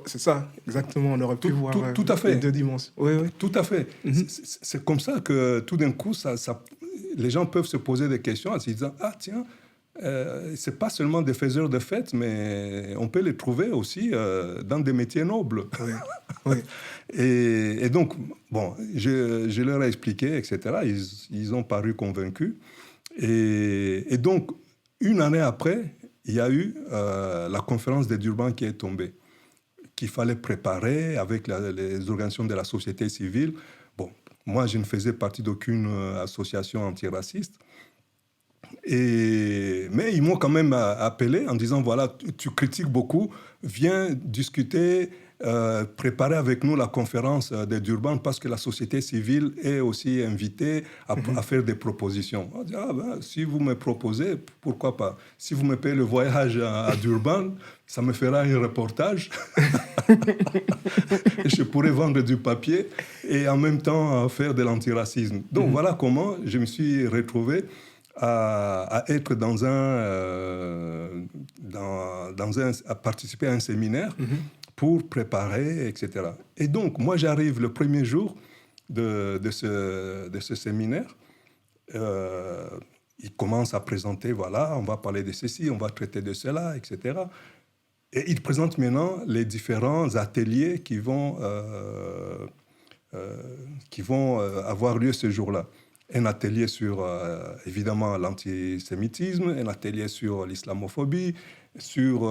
c'est ça, exactement. On aurait pu voir tout à fait. Les deux dimensions. Oui. Tout à fait. C'est comme ça que tout d'un coup, les gens peuvent se poser des questions en se disant, ah tiens, c'est pas seulement des faiseurs de fêtes, mais on peut les trouver aussi dans des métiers nobles. Oui. Et donc, bon, je leur ai expliqué, etc. Ils ont paru convaincus. Et donc, une année après, il y a eu la conférence des Durban qui est tombée, qu'il fallait préparer avec les organisations de la société civile. Bon, moi, je ne faisais partie d'aucune association antiraciste. Mais ils m'ont quand même appelé en disant, voilà, tu critiques beaucoup, viens discuter, préparer avec nous la conférence des Durban parce que la société civile est aussi invitée à faire des propositions. On dit, si vous me proposez, pourquoi pas? Si vous me payez le voyage à Durban, ça me fera un reportage. Je pourrais vendre du papier et en même temps faire de l'antiracisme. Donc voilà comment je me suis retrouvé à être à participer à un séminaire pour préparer, etc. Et donc, moi, j'arrive le premier jour de ce séminaire. Il commence à présenter, voilà, on va parler de ceci, on va traiter de cela, etc. Et il présente maintenant les différents ateliers qui vont avoir lieu ce jour-là. Un atelier sur, évidemment, l'antisémitisme, un atelier sur l'islamophobie, sur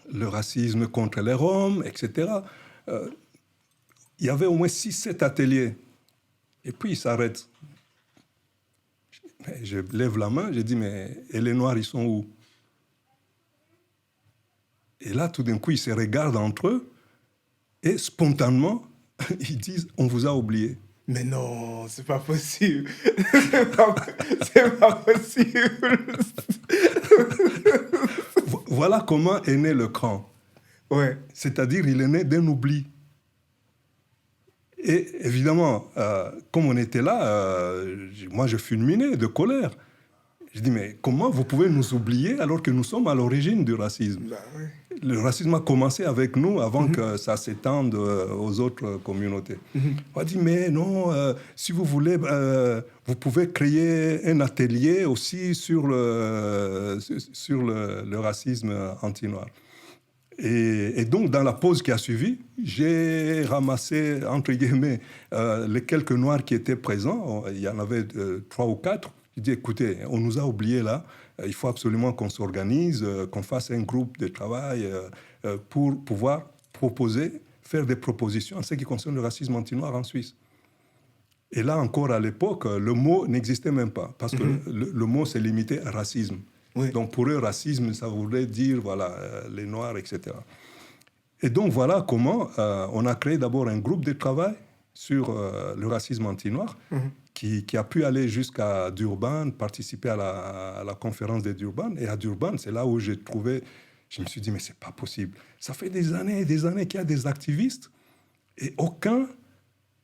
le racisme contre les Roms, etc. Il y avait au moins 6-7 ateliers. Et puis, il s'arrête. Je lève la main, je dis, mais et les Noirs, ils sont où? Et là, tout d'un coup, ils se regardent entre eux et spontanément, ils disent, on vous a oublié. Mais non, c'est pas possible. C'est pas possible. Voilà comment est né le cran. Ouais. C'est-à-dire, il est né d'un oubli. Et évidemment, comme on était là, moi, je fulminais de colère. Je dis, mais comment vous pouvez nous oublier alors que nous sommes à l'origine du racisme? Bah, ouais. Le racisme a commencé avec nous avant que ça s'étende aux autres communautés. On a dit, mais non, si vous voulez, vous pouvez créer un atelier aussi sur le racisme anti-noir. Et donc, dans la pause qui a suivi, j'ai ramassé, entre guillemets, les quelques Noirs qui étaient présents. Il y en avait 3 ou 4. J'ai dit, écoutez, on nous a oubliés là. Il faut absolument qu'on s'organise, qu'on fasse un groupe de travail pour pouvoir faire des propositions en ce qui concerne le racisme anti-noir en Suisse. Et là encore, à l'époque, le mot n'existait même pas, parce que le mot s'est limité à racisme. Oui. Donc pour eux, racisme, ça voulait dire, voilà, les Noirs, etc. Et donc voilà comment on a créé d'abord un groupe de travail sur le racisme anti-noir, qui a pu aller jusqu'à Durban, participer à la conférence de Durban. Et à Durban, c'est là où je me suis dit, mais c'est pas possible. Ça fait des années et des années qu'il y a des activistes et aucun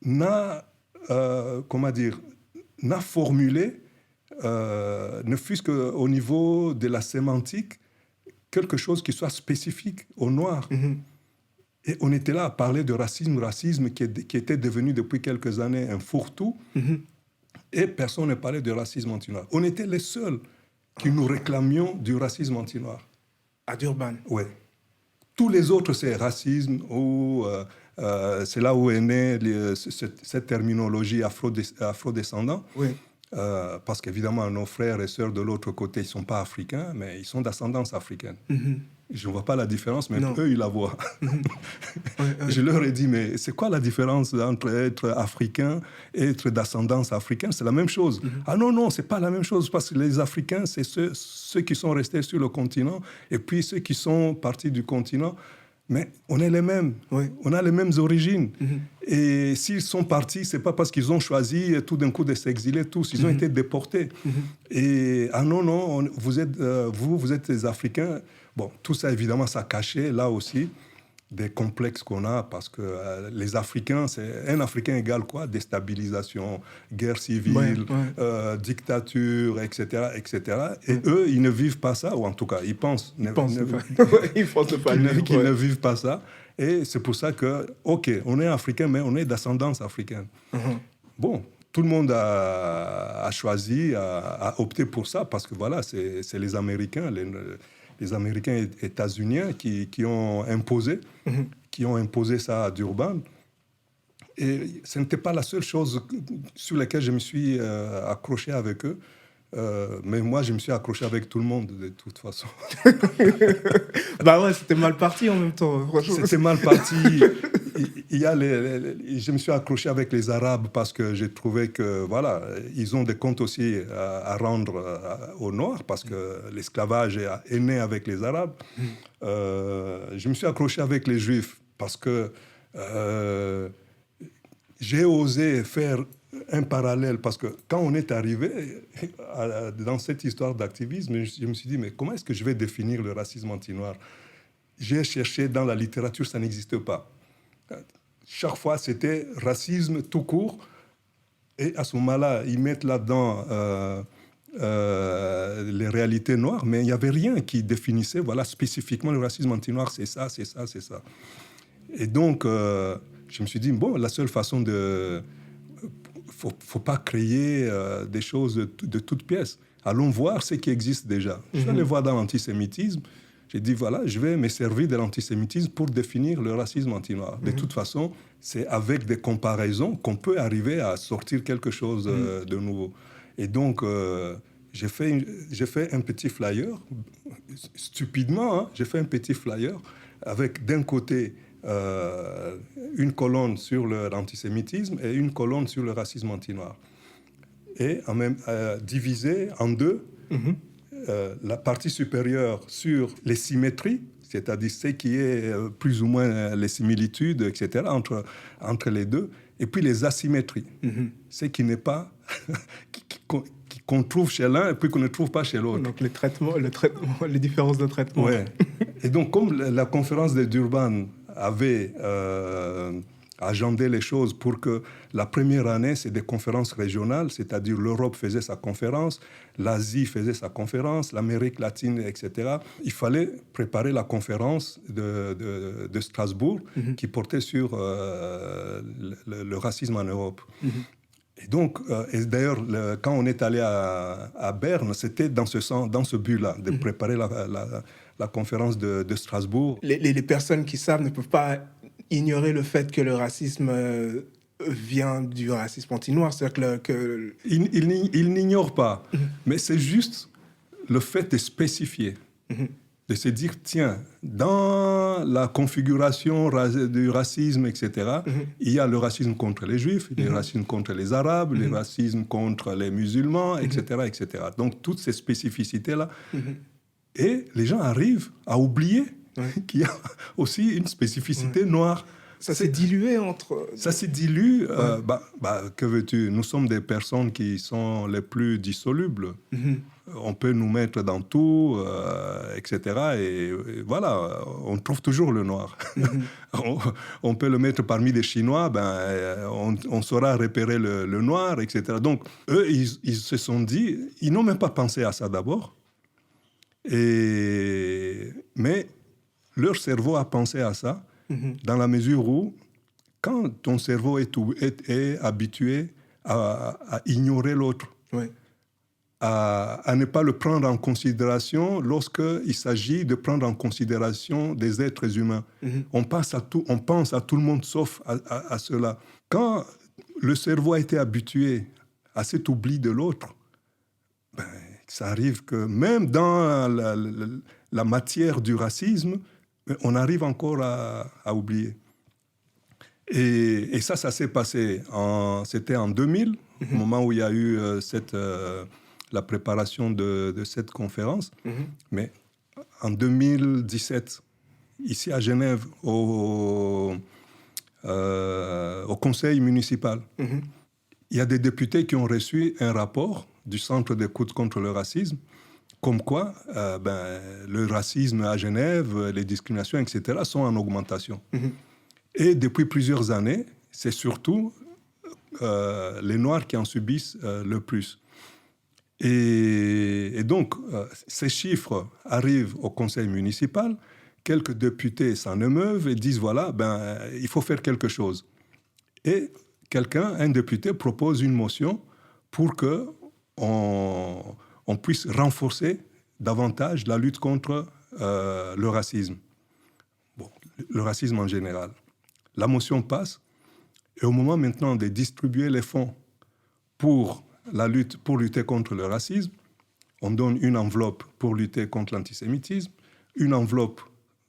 n'a formulé ne fût-ce qu'au niveau de la sémantique, quelque chose qui soit spécifique aux Noirs. Et on était là à parler de racisme qui était devenu depuis quelques années un fourre-tout, et personne ne parlait de racisme anti-noir. On était les seuls qui nous réclamions du racisme anti-noir. À Durban. Oui. Tous les autres, c'est racisme, ou c'est là où est née cette terminologie afrodescendant. Oui. Parce qu'évidemment, nos frères et sœurs de l'autre côté, ils ne sont pas africains, mais ils sont d'ascendance africaine. Je ne vois pas la différence, mais eux, ils la voient. Je leur ai dit, mais c'est quoi la différence entre être africain et être d'ascendance africaine? C'est la même chose. Ah non, ce n'est pas la même chose, parce que les Africains, c'est ceux qui sont restés sur le continent, et puis ceux qui sont partis du continent. Mais on est les mêmes, on a les mêmes origines. Et s'ils sont partis, ce n'est pas parce qu'ils ont choisi tout d'un coup de s'exiler tous, ils ont été déportés. Et non, vous êtes des Africains. Bon, tout ça, évidemment, ça cachait, là aussi, des complexes qu'on a, parce que les Africains, un Africain égale quoi? Déstabilisation, guerre civile, dictature, etc., etc. Et eux, ils ne vivent pas ça, ou en tout cas, ils pensent qu'ils ne vivent pas ça. Et c'est pour ça que, OK, on est Africain, mais on est d'ascendance africaine. Bon, tout le monde a choisi, a opté pour ça, parce que voilà, c'est les Américains, les Américains états-uniens qui ont imposé ça à Durban. Et ce n'était pas la seule chose sur laquelle je me suis accroché avec eux. Mais moi, je me suis accroché avec tout le monde, de toute façon. Bah ouais, c'était mal parti en même temps. C'était mal parti. Je me suis accroché avec les Arabes parce que j'ai trouvé que, voilà, ils ont des comptes aussi à rendre aux Noirs, parce que l'esclavage est né avec les Arabes. Je me suis accroché avec les Juifs parce que j'ai osé faire un parallèle, parce que quand on est arrivé dans cette histoire d'activisme, je me suis dit, mais comment est-ce que je vais définir le racisme anti-noir? J'ai cherché dans la littérature, ça n'existe pas. Chaque fois, c'était racisme tout court, et à ce moment-là, ils mettent là-dedans les réalités noires, mais il n'y avait rien qui définissait, voilà, spécifiquement le racisme anti-noir, c'est ça, c'est ça, c'est ça. Et donc, je me suis dit, bon, la seule façon de... faut pas créer des choses de toutes pièces. Allons voir ce qui existe déjà. Je vais aller voir dans l'antisémitisme. J'ai dit, voilà, je vais me servir de l'antisémitisme pour définir le racisme anti-noir. De toute façon, c'est avec des comparaisons qu'on peut arriver à sortir quelque chose de nouveau. Et donc, j'ai fait un petit flyer, stupidement, hein, j'ai fait un petit flyer avec d'un côté une colonne sur l'antisémitisme et une colonne sur le racisme anti-noir. Et divisé en deux, la partie supérieure sur les symétries, c'est-à-dire ce qui est plus ou moins les similitudes, etc., entre les deux, et puis les asymétries, ce qui n'est pas... qu'on trouve chez l'un et puis qu'on ne trouve pas chez l'autre. Donc les différences de traitement. Ouais. Et donc, comme la conférence de Durban avait agendé les choses pour que la première année, c'est des conférences régionales, c'est-à-dire l'Europe faisait sa conférence, l'Asie faisait sa conférence, l'Amérique latine, etc. Il fallait préparer la conférence de Strasbourg qui portait sur le racisme en Europe. Et donc, et d'ailleurs, quand on est allé à Berne, c'était dans ce but-là, de préparer la conférence de Strasbourg. Les personnes qui savent ne peuvent pas ignorer le fait que le racisme vient du racisme anti-noir. C'est-à-dire que... Ils n'ignorent pas, mais c'est juste le fait de spécifier. De se dire, tiens, dans la configuration du racisme, etc., il y a le racisme contre les Juifs, le racisme contre les Arabes, le racisme contre les musulmans, etc., etc. Donc, toutes ces spécificités-là. Et les gens arrivent à oublier qu'il y a aussi une spécificité noire. Ça s'est dilué entre... Ça s'est dilué. Que veux-tu? Nous sommes des personnes qui sont les plus dissolubles. on peut nous mettre dans tout, etc. Et voilà, on trouve toujours le noir. On peut le mettre parmi les Chinois, on saura repérer le noir, etc. Donc, eux, ils se sont dit, ils n'ont même pas pensé à ça d'abord. Mais leur cerveau a pensé à ça, dans la mesure où, quand ton cerveau est habitué à ignorer l'autre, à ne pas le prendre en considération lorsqu'il s'agit de prendre en considération des êtres humains. On pense à tout le monde sauf à cela. Quand le cerveau a été habitué à cet oubli de l'autre, ça arrive que même dans la matière du racisme, on arrive encore à oublier. Et ça s'est passé, c'était en 2000, au moment où il y a eu la préparation de cette conférence. Mais en 2017, ici à Genève, au conseil municipal, il y a des députés qui ont reçu un rapport du Centre d'écoute contre le racisme, comme quoi le racisme à Genève, les discriminations, etc., sont en augmentation. Et depuis plusieurs années, c'est surtout les Noirs qui en subissent le plus. Et donc, ces chiffres arrivent au conseil municipal, quelques députés s'en émeuvent et disent, voilà, il faut faire quelque chose. Et un député, propose une motion pour qu'on puisse renforcer davantage la lutte contre le racisme. Bon, le racisme en général. La motion passe, et au moment maintenant de distribuer les fonds pour lutter contre le racisme, on donne une enveloppe pour lutter contre l'antisémitisme, une enveloppe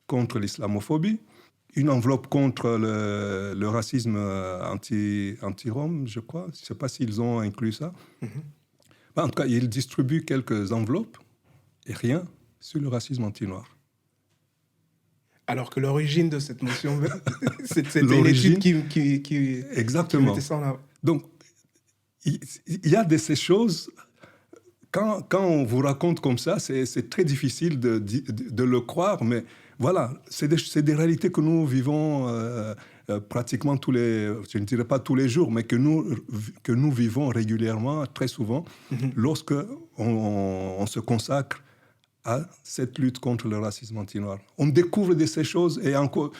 contre l'islamophobie, une enveloppe contre le racisme anti-Rome, je crois. Je ne sais pas s'ils ont inclus ça. En tout cas, ils distribuent quelques enveloppes et rien sur le racisme anti-noir. Alors que l'origine de cette motion, c'était une étude qui exactement. mettait ça en avant. Donc, il y a de ces choses, quand on vous raconte comme ça, c'est très difficile de le croire, mais voilà, c'est des réalités que nous vivons pratiquement je ne dirais pas tous les jours, mais que nous vivons régulièrement, très souvent, lorsque on se consacre à cette lutte contre le racisme anti-noir. On découvre de ces choses, et encore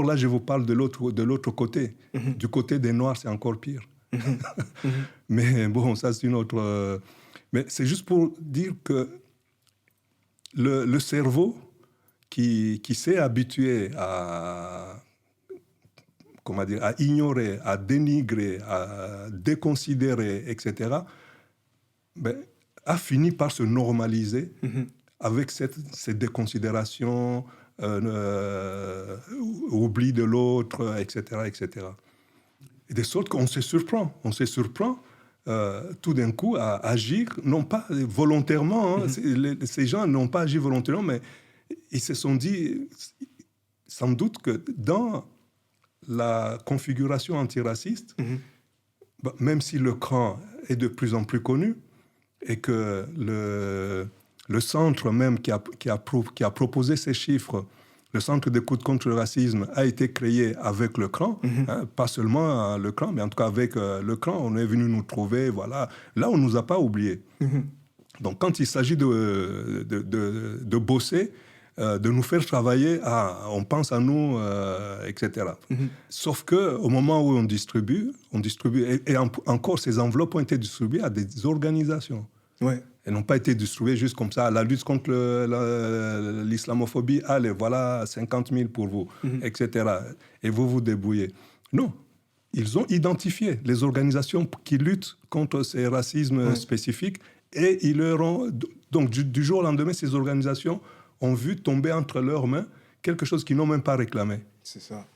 là, je vous parle de l'autre côté. Du côté des Noirs, c'est encore pire. Mais bon, ça c'est une autre... mais c'est juste pour dire que le cerveau qui s'est habitué à ignorer, à dénigrer, à déconsidérer, etc., a fini par se normaliser avec cette déconsidération, oubli de l'autre, etc., etc. Et de sorte qu'on se surprend tout d'un coup à agir, non pas volontairement, ces gens n'ont pas agi volontairement, mais ils se sont dit, sans doute que dans la configuration antiraciste, même si le cran est de plus en plus connu, et que le centre même qui a proposé ces chiffres, le centre d'écoute contre le racisme, a été créé avec le CRAN, pas seulement le CRAN, mais en tout cas avec le CRAN, on est venu nous trouver, voilà. Là, on ne nous a pas oubliés. Donc, quand il s'agit de bosser, de nous faire travailler, on pense à nous, etc. Sauf qu'au moment où on distribue et encore, ces enveloppes ont été distribuées à des organisations. Ouais. Elles n'ont pas été distribuées juste comme ça. La lutte contre l'islamophobie, allez, voilà 50 000 pour vous, etc. Et vous vous débrouillez. Non, ils ont identifié les organisations qui luttent contre ces racismes spécifiques, et ils leur ont... Donc, du jour au lendemain, ces organisations ont vu tomber entre leurs mains quelque chose qu'ils n'ont même pas réclamé. C'est ça.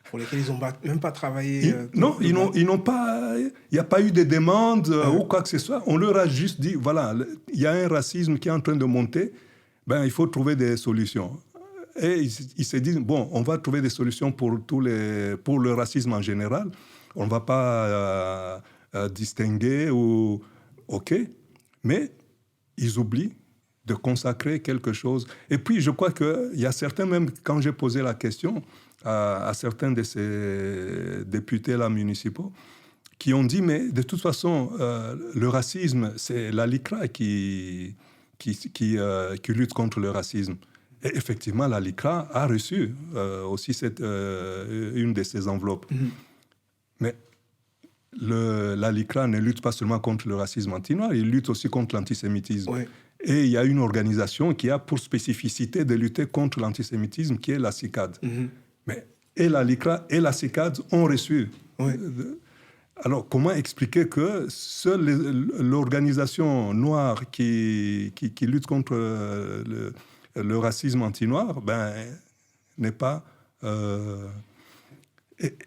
Pour lesquels ils n'ont même pas travaillé. Non, ils n'ont pas... Il n'y a pas eu de demande ou quoi que ce soit. On leur a juste dit, voilà, il y a un racisme qui est en train de monter, il faut trouver des solutions. Et ils se disent, bon, on va trouver des solutions pour le racisme en général. On ne va pas distinguer ou... OK. Mais ils oublient de consacrer quelque chose. Et puis, je crois qu'il y a certains, même quand j'ai posé la question à certains de ces députés-là municipaux, qui ont dit, mais de toute façon, le racisme, c'est la LICRA qui lutte contre le racisme. Et effectivement, la LICRA a reçu aussi une de ces enveloppes. Mm-hmm. Mais la LICRA ne lutte pas seulement contre le racisme anti-noir, il lutte aussi contre l'antisémitisme. Oui. Et il y a une organisation qui a pour spécificité de lutter contre l'antisémitisme, qui est la CICAD. Mm-hmm. Mais et la LICRA et la CICAD ont reçu. Oui. Alors, comment expliquer que seule l'organisation noire qui lutte contre le racisme anti-noir n'est pas...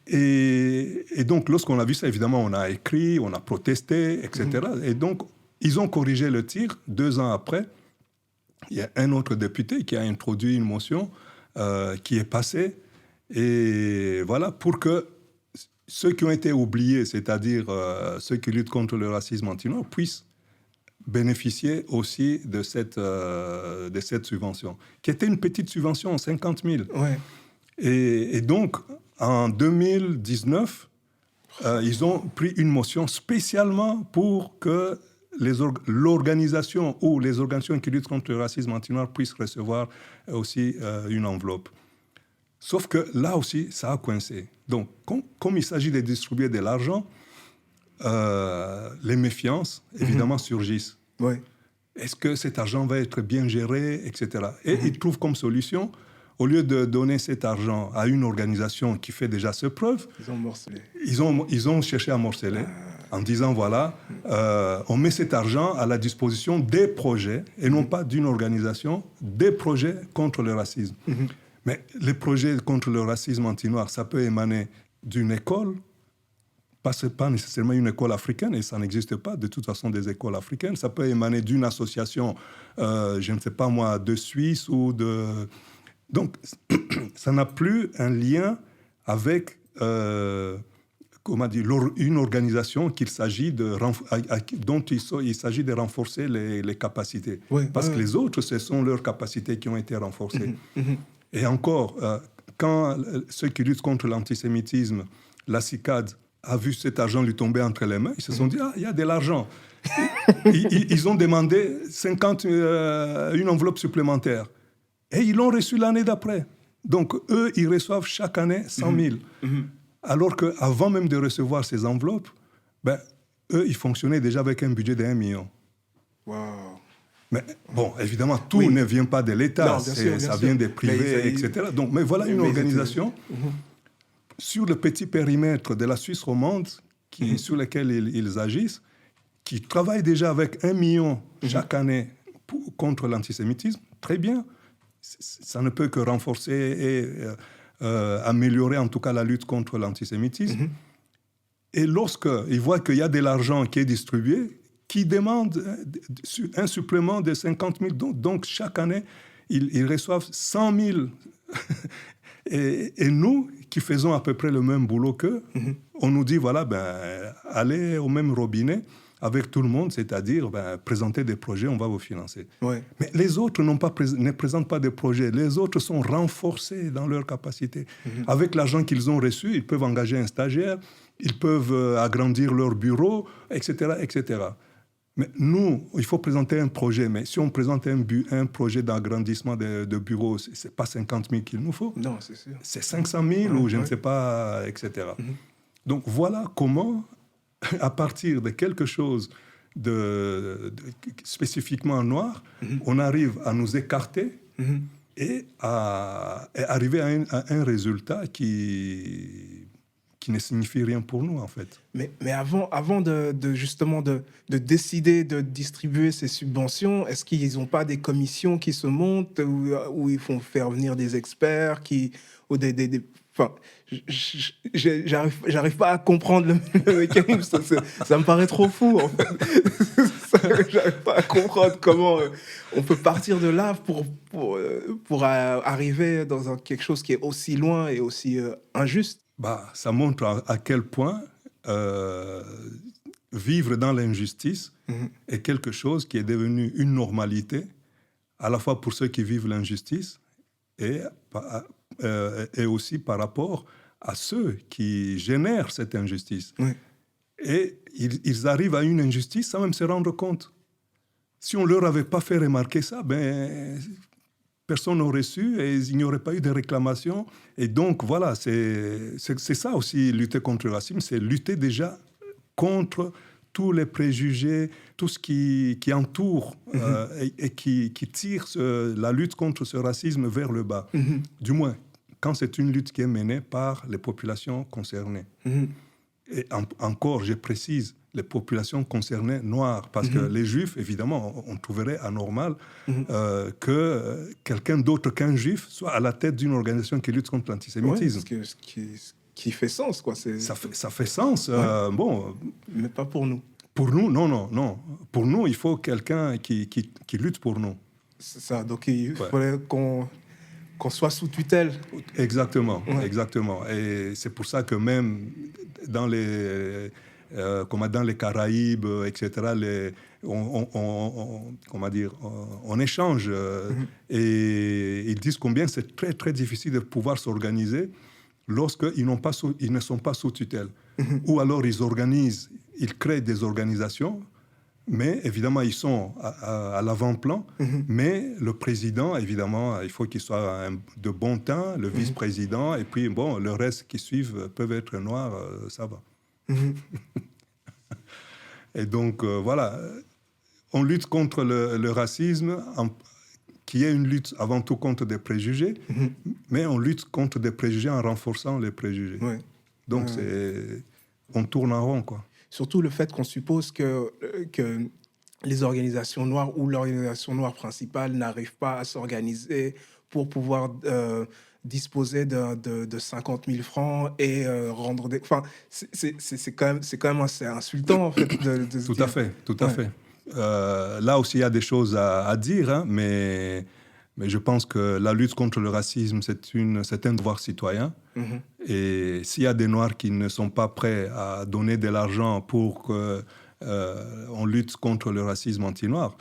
Et donc, lorsqu'on a vu ça, évidemment, on a écrit, on a protesté, etc. Mm-hmm. Et donc, ils ont corrigé le tir. 2 ans après, il y a un autre député qui a introduit une motion qui est passée. Et voilà, pour que ceux qui ont été oubliés, c'est-à-dire ceux qui luttent contre le racisme anti-noir, puissent bénéficier aussi de cette subvention, qui était une petite subvention, 50 000. Ouais. Et donc, en 2019, ils ont pris une motion spécialement pour que l'organisation ou les organisations qui luttent contre le racisme anti-noir puissent recevoir aussi une enveloppe. Sauf que là aussi, ça a coincé. Donc, comme il s'agit de distribuer de l'argent, les méfiances, évidemment, surgissent. Oui. Est-ce que cet argent va être bien géré, etc. Et ils trouvent comme solution, au lieu de donner cet argent à une organisation qui fait déjà ses preuves, ils ont morcelé. Ils ont cherché à morceler en disant, voilà, on met cet argent à la disposition des projets, et non pas d'une organisation, des projets contre le racisme. Mais les projets contre le racisme anti-noir, ça peut émaner d'une école, pas nécessairement une école africaine, et ça n'existe pas de toute façon des écoles africaines. Ça peut émaner d'une association, je ne sais pas moi, de Suisse ou de... Donc, ça n'a plus un lien avec, comment dire, une organisation dont il s'agit de renforcer les capacités. Oui, parce que les autres, ce sont leurs capacités qui ont été renforcées. Et encore, quand ceux qui luttent contre l'antisémitisme, la CICAD, a vu cet argent lui tomber entre les mains, ils se sont dit, il y a de l'argent. Ils ont demandé une enveloppe supplémentaire. Et ils l'ont reçu l'année d'après. Donc, eux, ils reçoivent chaque année 100 000. Alors qu'avant même de recevoir ces enveloppes, eux, ils fonctionnaient déjà avec un budget de 1 million. Wow. Mais bon, évidemment, tout ne vient pas de l'État, ça vient des privés, etc. Donc, mais voilà une organisation sur le petit périmètre de la Suisse romande sur lequel ils agissent, qui travaille déjà avec 1 million chaque année contre l'antisémitisme. Très bien. Ça ne peut que renforcer et améliorer en tout cas la lutte contre l'antisémitisme. Et lorsqu'ils voient qu'il y a de l'argent qui est distribué, qui demande un supplément de 50 000. Donc, chaque année, ils reçoivent 100 000. et nous, qui faisons à peu près le même boulot qu'eux, on nous dit, voilà, allez au même robinet avec tout le monde, c'est-à-dire présenter des projets, on va vous financer. Ouais. Mais les autres ne présentent pas de projets. Les autres sont renforcés dans leurs capacités. Avec l'argent qu'ils ont reçu, ils peuvent engager un stagiaire, ils peuvent agrandir leur bureau, etc., etc. Mais nous, il faut présenter un projet. Mais si on présente un projet d'agrandissement de bureaux, ce n'est pas 50 000 qu'il nous faut. Non, c'est sûr. C'est 500 000 ou je ne sais pas, etc. Donc voilà comment, à partir de quelque chose de spécifiquement noir, on arrive à nous écarter et à arriver à un résultat qui ne signifie rien pour nous, en fait. Mais avant de justement de décider de distribuer ces subventions, est-ce qu'ils n'ont pas des commissions qui se montent où ils font faire venir des experts ou enfin, j'arrive pas à comprendre le mécanisme. Ça me paraît trop fou, en fait. J'arrive pas à comprendre comment on peut partir de là pour arriver dans quelque chose qui est aussi loin et aussi injuste. Ça montre à quel point vivre dans l'injustice est quelque chose qui est devenu une normalité, à la fois pour ceux qui vivent l'injustice et aussi par rapport à ceux qui génèrent cette injustice. Oui. Et ils arrivent à une injustice sans même se rendre compte. Si on ne leur avait pas fait remarquer ça, personne n'aurait su et il n'y aurait pas eu de réclamation. Et donc, voilà, c'est ça aussi, lutter contre le racisme, c'est lutter déjà contre tous les préjugés, tout ce qui entoure et qui tire la lutte contre ce racisme vers le bas. Du moins, quand c'est une lutte qui est menée par les populations concernées. Et encore, je précise, les populations concernées noires, parce que les Juifs, évidemment, on trouverait anormal que quelqu'un d'autre qu'un Juif soit à la tête d'une organisation qui lutte contre l'antisémitisme. Ouais, ce qui fait sens, quoi. Ça fait sens. Bon, mais pas pour nous. Pour nous, non. Pour nous, il faut quelqu'un qui lutte pour nous. C'est ça. Donc, il faudrait qu'on soit sous tutelle. Exactement. Et c'est pour ça que même dans les Caraïbes, etc., on échange. Et ils disent combien c'est très, très difficile de pouvoir s'organiser lorsqu'ils ne sont pas sous tutelle. Ou alors ils créent des organisations, mais évidemment, ils sont à l'avant-plan. Mais le président, évidemment, il faut qu'il soit de bon teint, le vice-président, et puis, bon, le reste qui suivent peuvent être noirs, ça va. Et donc, voilà, on lutte contre le racisme, qui est une lutte avant tout contre des préjugés, mais on lutte contre des préjugés en renforçant les préjugés. Ouais. Donc, on tourne en rond, quoi. Surtout le fait qu'on suppose que les organisations noires ou l'organisation noire principale n'arrivent pas à s'organiser pour pouvoir disposer de 50 000 francs et rendre des... Enfin, c'est quand même assez insultant, en fait, de se Tout dire... à fait. Là aussi, il y a des choses à dire, hein, mais je pense que la lutte contre le racisme, c'est un devoir citoyen. Et s'il y a des Noirs qui ne sont pas prêts à donner de l'argent pour qu'on lutte contre le racisme anti-noir,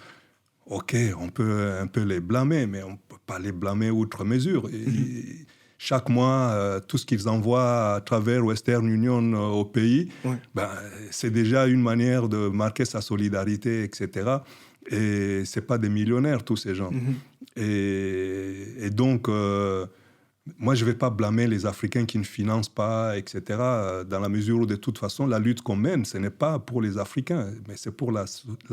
OK, on peut un peu les blâmer, mais on ne peut pas les blâmer outre mesure. Et chaque mois, tout ce qu'ils envoient à travers Western Union au pays, c'est déjà une manière de marquer sa solidarité, etc. Et ce n'est pas des millionnaires, tous ces gens. Et donc... moi, je ne vais pas blâmer les Africains qui ne financent pas, etc., dans la mesure où, de toute façon, la lutte qu'on mène, ce n'est pas pour les Africains, mais c'est pour la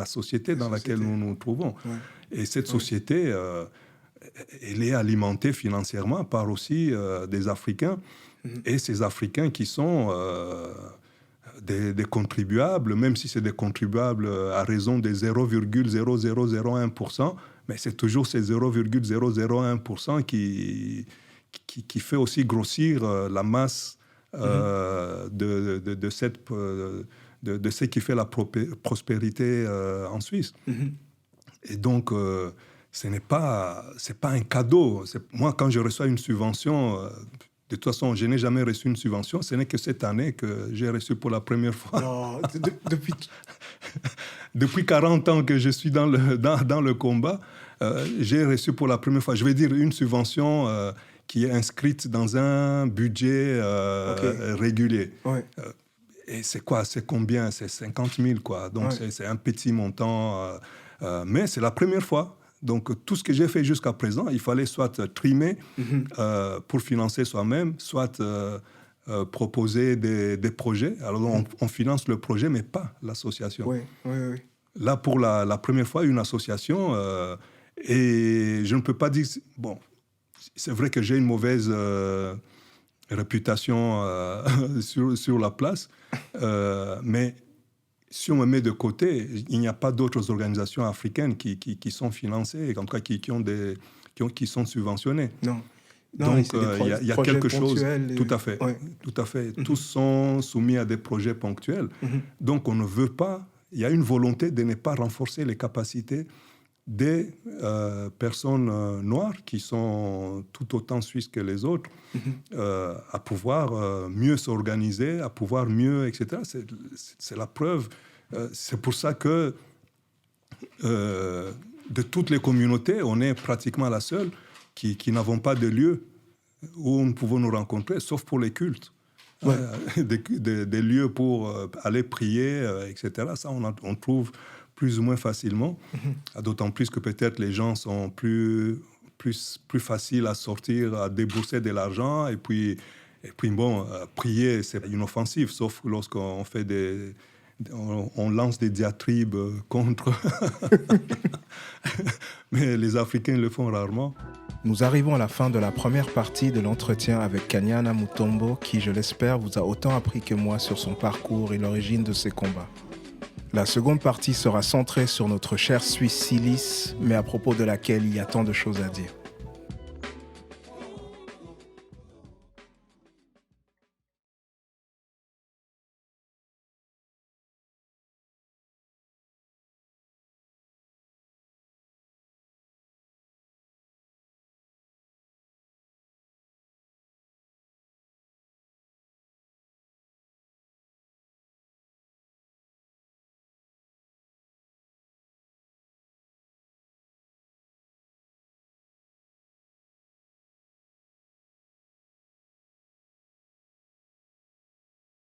société dans laquelle nous nous trouvons. Et cette société, elle est alimentée financièrement par aussi des Africains, et ces Africains qui sont des contribuables, même si c'est des contribuables à raison de 0,0001%, mais c'est toujours ces 0,001% qui fait aussi grossir la masse de ce qui fait la prospérité en Suisse. Et donc, c'est pas un cadeau. Moi, quand je reçois une subvention, de toute façon, je n'ai jamais reçu une subvention. Ce n'est que cette année que j'ai reçu pour la première fois. Non, depuis 40 ans que je suis dans le combat, j'ai reçu pour la première fois, je vais dire, une subvention qui est inscrite dans un budget régulier. Ouais. Et c'est quoi? C'est combien? C'est 50 000, quoi. Donc, c'est un petit montant. Mais c'est la première fois. Donc, tout ce que j'ai fait jusqu'à présent, il fallait soit trimer pour financer soi-même, soit proposer des projets. Alors, on finance le projet, mais pas l'association. Oui. Là, pour la première fois, une association... et je ne peux pas dire... Bon, c'est vrai que j'ai une mauvaise réputation sur la place, mais si on me met de côté, il n'y a pas d'autres organisations africaines qui sont financées, en tout cas qui sont subventionnées. Non. Donc, il y a quelque chose... Tout à fait. Tout à fait. Tous sont soumis à des projets ponctuels. Donc, on ne veut pas... Il y a une volonté de ne pas renforcer les capacités des personnes noires qui sont tout autant suisses que les autres à pouvoir mieux s'organiser, à pouvoir mieux, etc. C'est la preuve. C'est pour ça que de toutes les communautés, on est pratiquement la seule qui n'avons pas de lieu où nous pouvons nous rencontrer, sauf pour les cultes. Ouais. Des lieux pour aller prier, etc. Ça, on trouve plus ou moins facilement. D'autant plus que peut-être les gens sont plus faciles à sortir, à débourser de l'argent. Et puis bon, prier, c'est inoffensif, sauf lorsqu'on fait on lance des diatribes contre. Mais les Africains le font rarement. Nous arrivons à la fin de la première partie de l'entretien avec Kanyana Mutombo, qui, je l'espère, vous a autant appris que moi sur son parcours et l'origine de ses combats. La seconde partie sera centrée sur notre chère Suisse Silis, mais à propos de laquelle il y a tant de choses à dire.